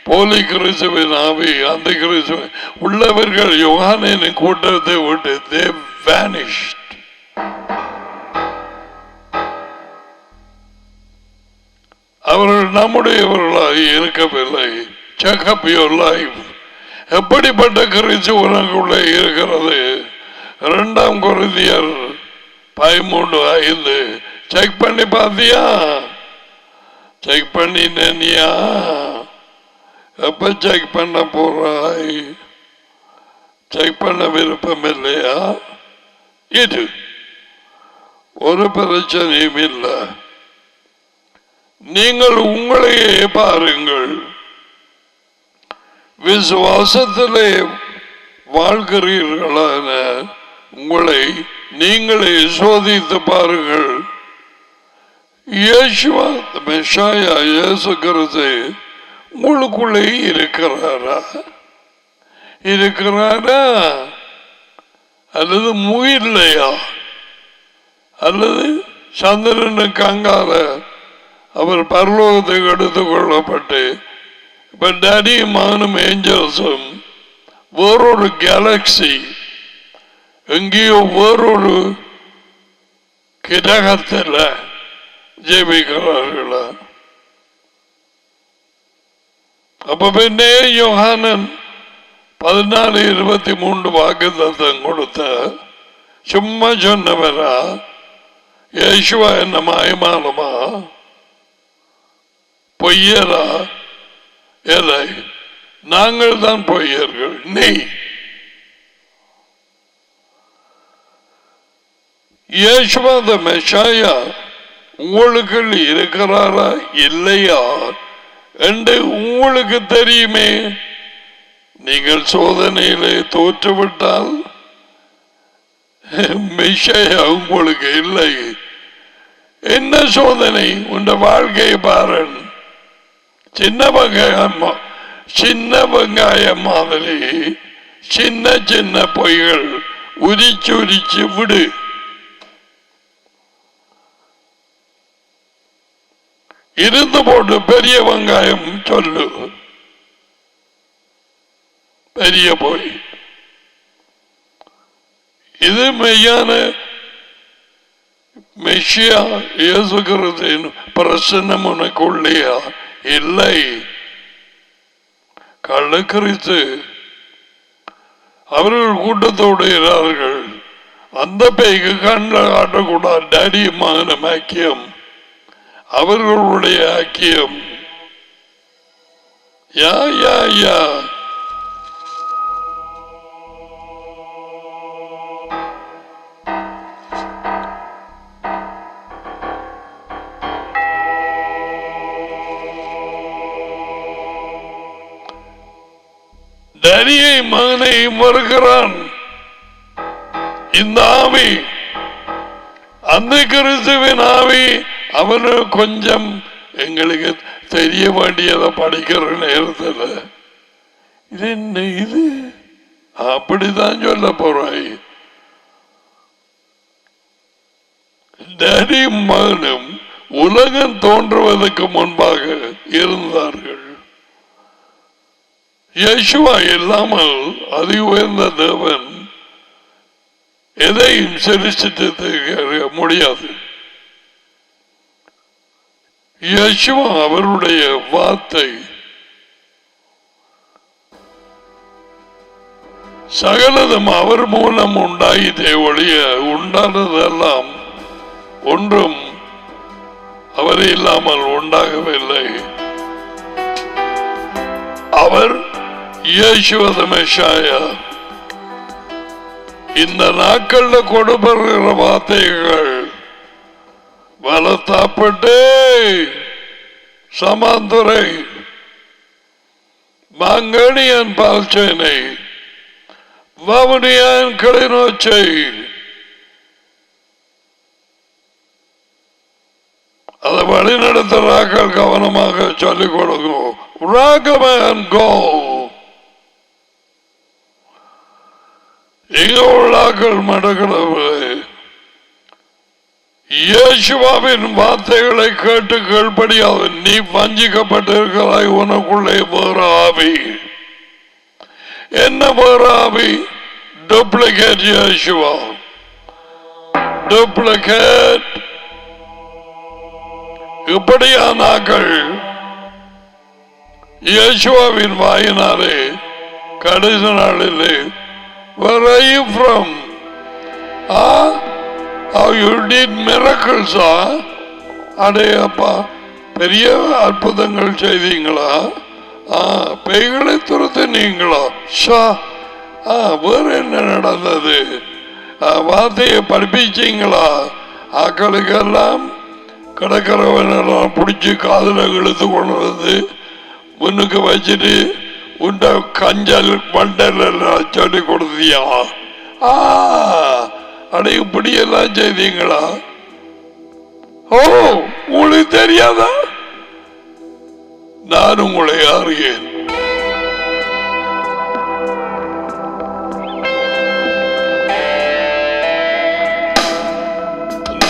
போலி கிறிஸ்துவின் ஆவி, அந்த கிறிஸ்துவ உள்ளவர்கள் யோவானின் கூட்டத்தை விட்டு they vanished. அவர்கள் நம்முடையவர்களாக இருக்கவில்லை. Check up your life. எப்படிப்பட்ட கிறிஸ்து உனக்குள்ளே இருக்கிறது? 2 கொரிந்தியர் 13:5 செக் பண்ணி பார்த்தியா? செக் பண்ணினியா? எப்ப செக் பண்ண போறாய்? செக் பண்ண விருப்பம் இல்லையா? இது ஒரு பிரச்சனையும் இல்லை. நீங்கள் உங்களையே பாருங்கள். விசுவாசத்திலே வாழ்கிறீர்களான உங்களை நீங்களே சோதித்து பாருங்கள். இயேசுவா மெஷாயா இயேசு கிறிஸ்து உங்களுக்குள்ளே இருக்கிறாரா அல்லது முகிலையா அல்லது சந்திரனுக்கு அங்கால அவர் பரலோகத்துக்கு எடுத்துக் கொள்ளப்பட்டு இப்ப டேடியும் மகனும் ஏஞ்சல்ஸும் வேறொரு கேலக்சி எங்கேயோ வேறொரு கிரகத்தில் ஜெபிக்கிறார்களா? அப்ப பின்னே யோகானன் 14:23 வாக்குத்தத்தம் கொடுத்த சும்மா சொன்னவரா? இயேசுவா என்ன மாயமானமா? பொய்யரா? இல்லை, நாங்கள் தான் பொய்யர்கள். நீ இயேசுவா மெஷாயா உங்களுக்கு இருக்கிறாரா இல்லையா என்று உங்களுக்கு தெரியுமே. நீங்கள் சோதனையிலே தோற்றுவிட்டால் மெஷாயா உங்களுக்கு இல்லை. என்ன சோதனை? உன் வாழ்க்கையை பாருங்க. சின்ன வெங்காயம் மாதிரி சின்ன சின்ன பொய்கள் உரிச்சு விடு. இருந்து போட்டு பெரிய வெங்காயம் சொல்லு. பெரிய பொய். இது மெய்யான மெஷியா இயேசு கிறிஸ்துவின் பிரசன்னம் உனக்குள்ளேயா? இல்லை. கள்ள கிறிஸ்து அவர்கள் கூட்டத்தோடு இருக்கிறார்கள். அந்த பேய்க்கு கண்ணில் காட்டக்கூடாது. டாடி மகனும் ஐக்கியம், அவர்களுடைய ஐக்கியம். யா யா யா டேடியை மகனை மறுக்கிறான். இந்த ஆவி, அந்த கிறிஸ்துவின் ஆவி, அவனு கொஞ்சம் எங்களுக்கு தெரிய வேண்டியதை படிக்கிற நேரத்தில் இது என்ன, இது அப்படித்தான் சொல்ல போறாய். டேடி மகனும் உலகம் தோன்றுவதற்கு முன்பாக இருந்தார்கள். இயேசுவா இல்லாமல் அதி உயர்ந்த தேவன் எதையும் சிருஷ்டித்து முடியாது. இயேசுவா அவருடைய வார்த்தை. சகலதும் அவர் மூலம் உண்டாயிதே ஒழிய உண்டானதெல்லாம் ஒன்றும் அவர் இல்லாமல் உண்டாகவில்லை. அவர் இயேசுவ மெஷாயா. இந்த நாட்கள்ல கொடுப்படுகிற வார்த்தைகள் வளர்த்தாப்பட்டு சமாந்துரை மாங்கனியன் பால்ச்சேனை வவுனியான் கிளிநொச்சை அதை வழிநடத்துறாக்கள் கவனமாக சொல்லிக் கொடுக்கும். ராகமன் கோ இங்க உள்ளாக்கள் மடக்கிறது. இயேசுவாவின் வார்த்தைகளை கேட்டு கேள்படியாது. நீ வஞ்சிக்கப்பட்டிருக்கிறாய். உனக்குள்ளே வேற ஆவி. என்ன வேற ஆவி? டூப்ளிகேட் இயேசுவா. டூப்ளிகேட். இப்படியானாக்கள் இயேசுவாவின் வாயினாலே கடைசி நாளிலே where are you from? How you did miracles? அடே அப்பா, பெரிய அற்புதங்கள் செய்தீங்களா? பேய்களை துரத்தினீங்களா? வேற என்ன நடந்தது? வார்த்தையை படிப்பிச்சீங்களா? ஆக்களுக்கெல்லாம் கடற்கரவனெல்லாம் பிடிச்சி காதல இழுத்து கொண்டு வந்து முன்னுக்கு வச்சுட்டு உண்ட கஞ்சல் மண்டல் எல்லாம் சொல்லி கொடுத்தியா? அட இப்படி எல்லாம் செய்தீங்களா? ஓ, உங்களுக்கு தெரியாதா? நான் உங்களை அறியேன்.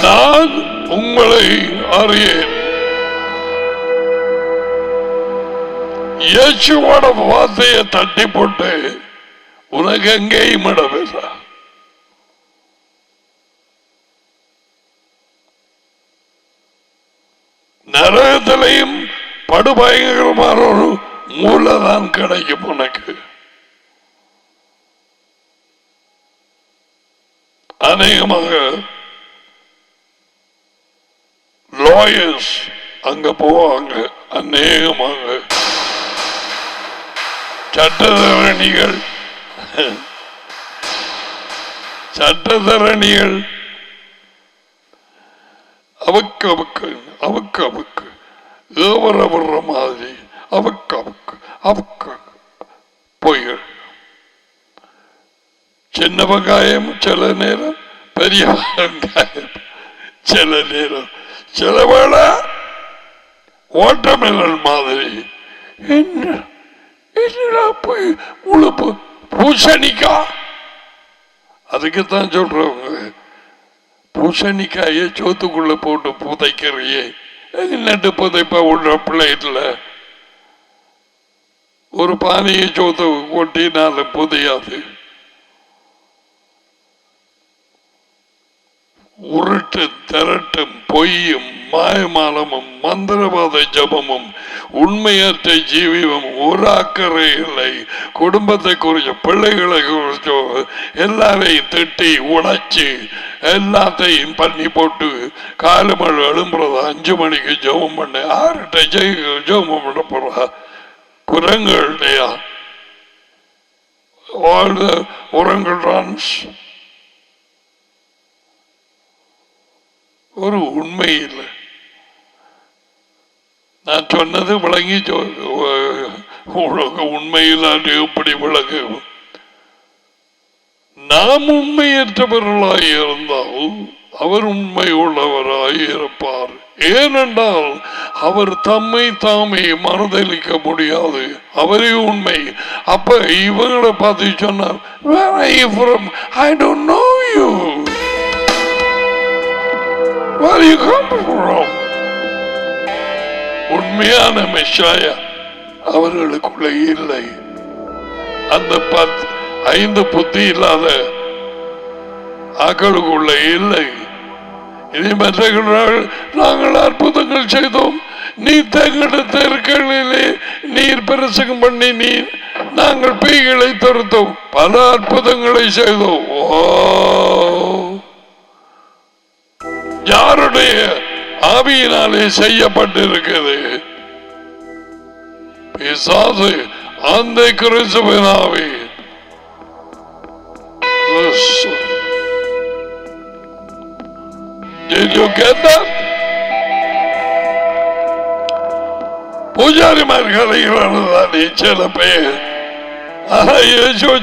நான் உங்களை அறியேன். இயேசுவோட வார்த்தையை தட்டி போட்டு உனக்கு எங்கேயும் இடமில்லை. நரகத்திலையும் படுபயங்கரமான ஒரு மூலதான் கிடைக்கும் உனக்கு. அநேகமாக லாயர்ஸ் அங்க போவாங்க, அநேகமாக சட்டத்தரணிகள் அவக்கு ஏவரவர்ற மாதிரி அவக்கு பொய்கள். சின்ன வெங்காயம் சில நேரம், பெரிய வெங்காயம் சில நேரம், சில வேளை வாட்டர்மெலன் மாதிரி. என்னடா போய் முழுப்பு பூசணிக்கா? அதுக்குத்தான் சொல்றவங்க, பூசணிக்காய சோத்துக்குள்ள போட்டு புதைக்கிறையே, நட்டு புதைப்பா உள்ள பிளேட்ல ஒரு பானையை சோத்து கொட்டினால புதையாது. உருட்டும் திரட்டும் பொய்யும் மாயமாலமும் மந்திரவாத ஜபமும் உண்மையற்ற ஜீவியம் ஒரு அக்கறை இல்லை. குடும்பத்தை குறிச்சோ பிள்ளைகளை குறிச்சோ எல்லாரையும் திட்டி உடைச்சு எல்லாத்தையும் பண்ணி போட்டு காலமழை எழும்புறதா 5 மணிக்கு ஜபம் பண்ண 6 ஜபம் பண்ண போறா குரங்கள்டையா வாழ்ந்த உரங்கள் ஒரு உண்மை இல்லை. நான் சொன்னது விளங்கி உண்மையில் எப்படி விளங்கு? நாம் உண்மையற்றவர்களாய் இருந்தால் அவர் உண்மை உள்ளவராய் இருப்பார். ஏனென்றால் அவர் தம்மை தாமே மறுதளிக்க முடியாது, அவரே உண்மை. அப்ப இவங்களை பார்த்து சொன்னார், I don't know you. Where you come from? உண்மையான மெஷாயா அவர்களுக்குள்ள இல்லை. அந்த 5 புத்தி இல்லாத ஆக்களுக்குள்ள இல்லை. இனி மற்றவர்கள் நாங்கள் அற்புதங்கள் செய்தோம், நீ தங்கட தெருக்களிலே நீர் பிரசங்கம் பண்ணி நீர் நாங்கள் பேய்களை துரத்தோம், பல அற்புதங்களை செய்தோம். யாருடைய ஆவியினாலே செய்யப்பட்டிருக்கிறது? பிசாசு, அந்த கிறிஸ்துவின் ஆவி. Did you get that? பூஜாரிமார்களே சில பேர்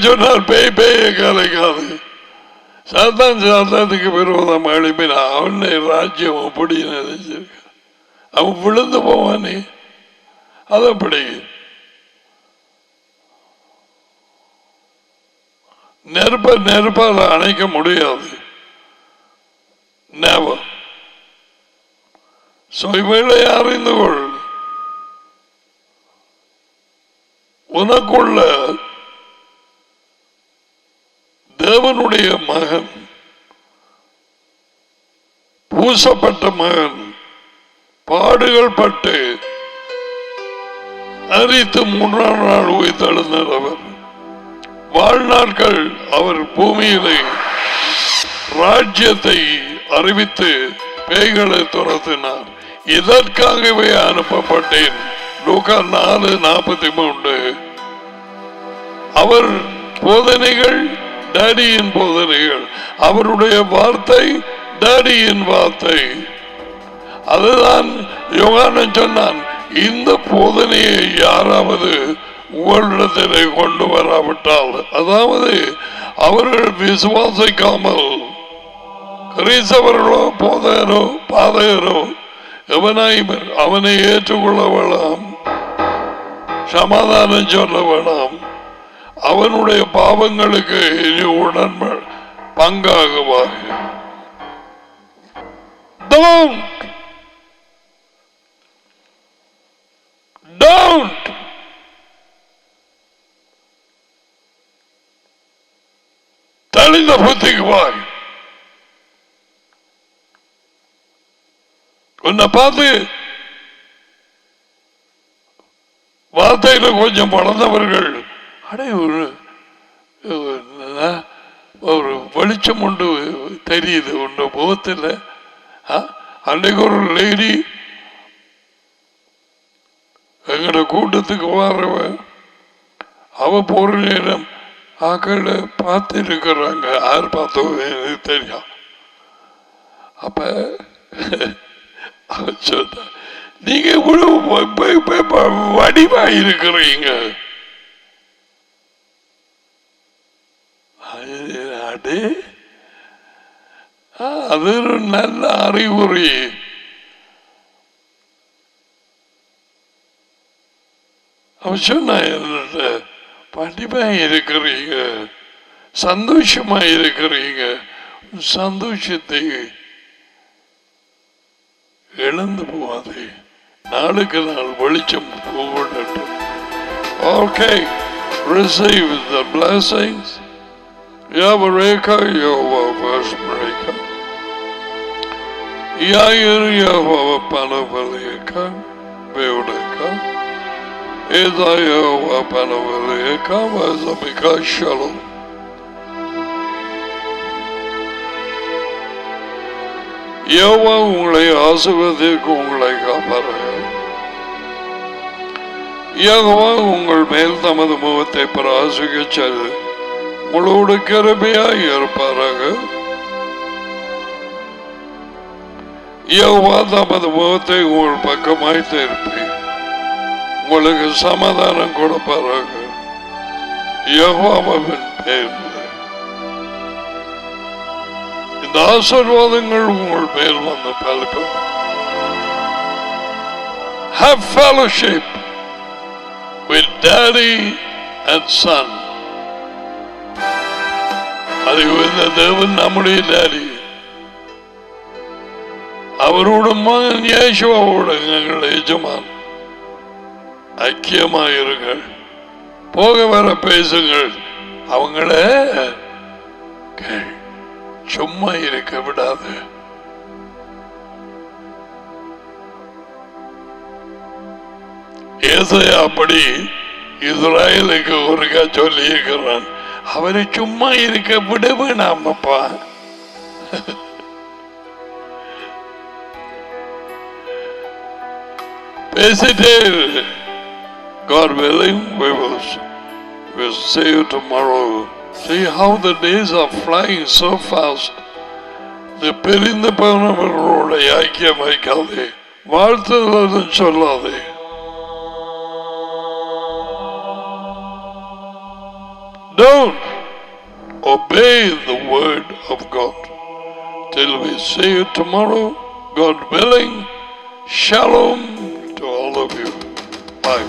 சொன்னார் பேய் பேய கலைக்காது, சாத்தானுக்கு விரோதம் எழுப்பினா அவனை ராஜ்யம் அப்படி நினைச்சிருக்க, அவன் விழுந்து போவானே. அது அப்படி நெருப்பால் அணைக்க முடியாது. இவளை அறிந்து கொள், உனக்குள்ள தேவனுடைய மகன், பூசப்பட்ட மகன், பாடுகள் பட்டு அரித்து 3ஆம் நாள் உயிர்த்தெழுந்தார். அவர் வாழ்நாட்கள் அவர் பூமியிலே ராஜ்யத்தை அறிவித்து பேய்களை துரத்தினார். இதற்காகவே அனுப்பப்பட்டேன். லூக்கா 4:43. அவர் போதனைகள் டாடியின் போதனைகள், அவருடைய வார்த்தை டாடியின் வார்த்தை. அதுதான் யோகானன் சொன்னான், இந்த போதனையை யாராவது உங்களிடத்திலே கொண்டு வராவிட்டால், அதாவது அவர்கள் விசுவாசிக்காமல் கிறிஸ்தவர்களோ போதகரோ பாதகரோ எவனாய்மர் அவனை ஏற்றுக்கொள்ள வேண்டாம், சமாதானம் சொல்ல வேண்டாம், அவனுடைய பாவங்களுக்கு இனி உடன் பங்காகுவார். Don't தெளிந்த புத்திக்கு வாய். உன்னை பார்த்து வார்த்தையில கொஞ்சம் வளர்ந்தவர்கள் அடே ஒரு வெளிச்சம் உண்டு தெரியுது உண்டு முகத்தில். அன்றைக்கு ஒரு லேடி எங்கட கூட்டத்துக்கு வர்றவ, அவ போற நேரம் ஆக்கள் பார்த்து இருக்கிறாங்க, யார் பார்த்தோ எனக்கு தெரியும். அப்ப சொன்ன, நீங்க வடிவா இருக்கிறீங்க. அது ஒரு நல்ல அறிகுறி. அவன் சொன்ன, படிப்பா இருக்கிறீங்க, சந்தோஷமா இருக்கிறீங்க, சந்தோஷத்தை இழந்து போவாதே, நாளுக்கு நாள் வெளிச்சம் போகட்டும். Okay, receive the blessings. Yavareka, Yahweh Vashmareka, Yair Yahweh Panavaleka, Beudeka, Eda Yahweh Panavaleka, Vazamika Shalom. Jehovah உங்களை ஆசீர்வதிக்க உங்களை காப்பாராக. யெகோவா உங்கள் மேல் தமது முகத்தை பிரகாசிக்கச் செய்து உங்களோடு கிருபையாய் இருப்பாராக. யெகோவா தமது முகத்தை உங்கள் பக்கமாய் திருப்பி உங்களுக்கு சமாதானம் கொடுப்பாராக. யெகோவாவின் பெயரில் இந்த ஆசீர்வாதங்கள் உங்கள் மேல் வந்து பலிக்கும். Have fellowship with Daddy and Son. அது இந்த தேவன் நம்முடைய டாடி, அவரோட மகன் இயேசுவோட எங்கள் எஜமான். ஐக்கியமாயிருங்கள், போக வர பேசுங்கள், அவங்கள சும்மா இருக்க விடாது. ஏசாயா அப்படி இஸ்ராயலுக்கு ஒருக்கா சொல்லி இருக்கிறான், அவரை சும்மா இருக்க விட வேணாமப்பா. பேசிட்டே God willing, we will see you tomorrow. See how the days are flying so fast. The பிரிந்த போனவர்களோட ஐக்கியம் வைக்காதே, வாழ்த்துதல் சொல்லாதே. Don't obey the word of God. Till we see you tomorrow, God willing. Shalom to all of you. Bye.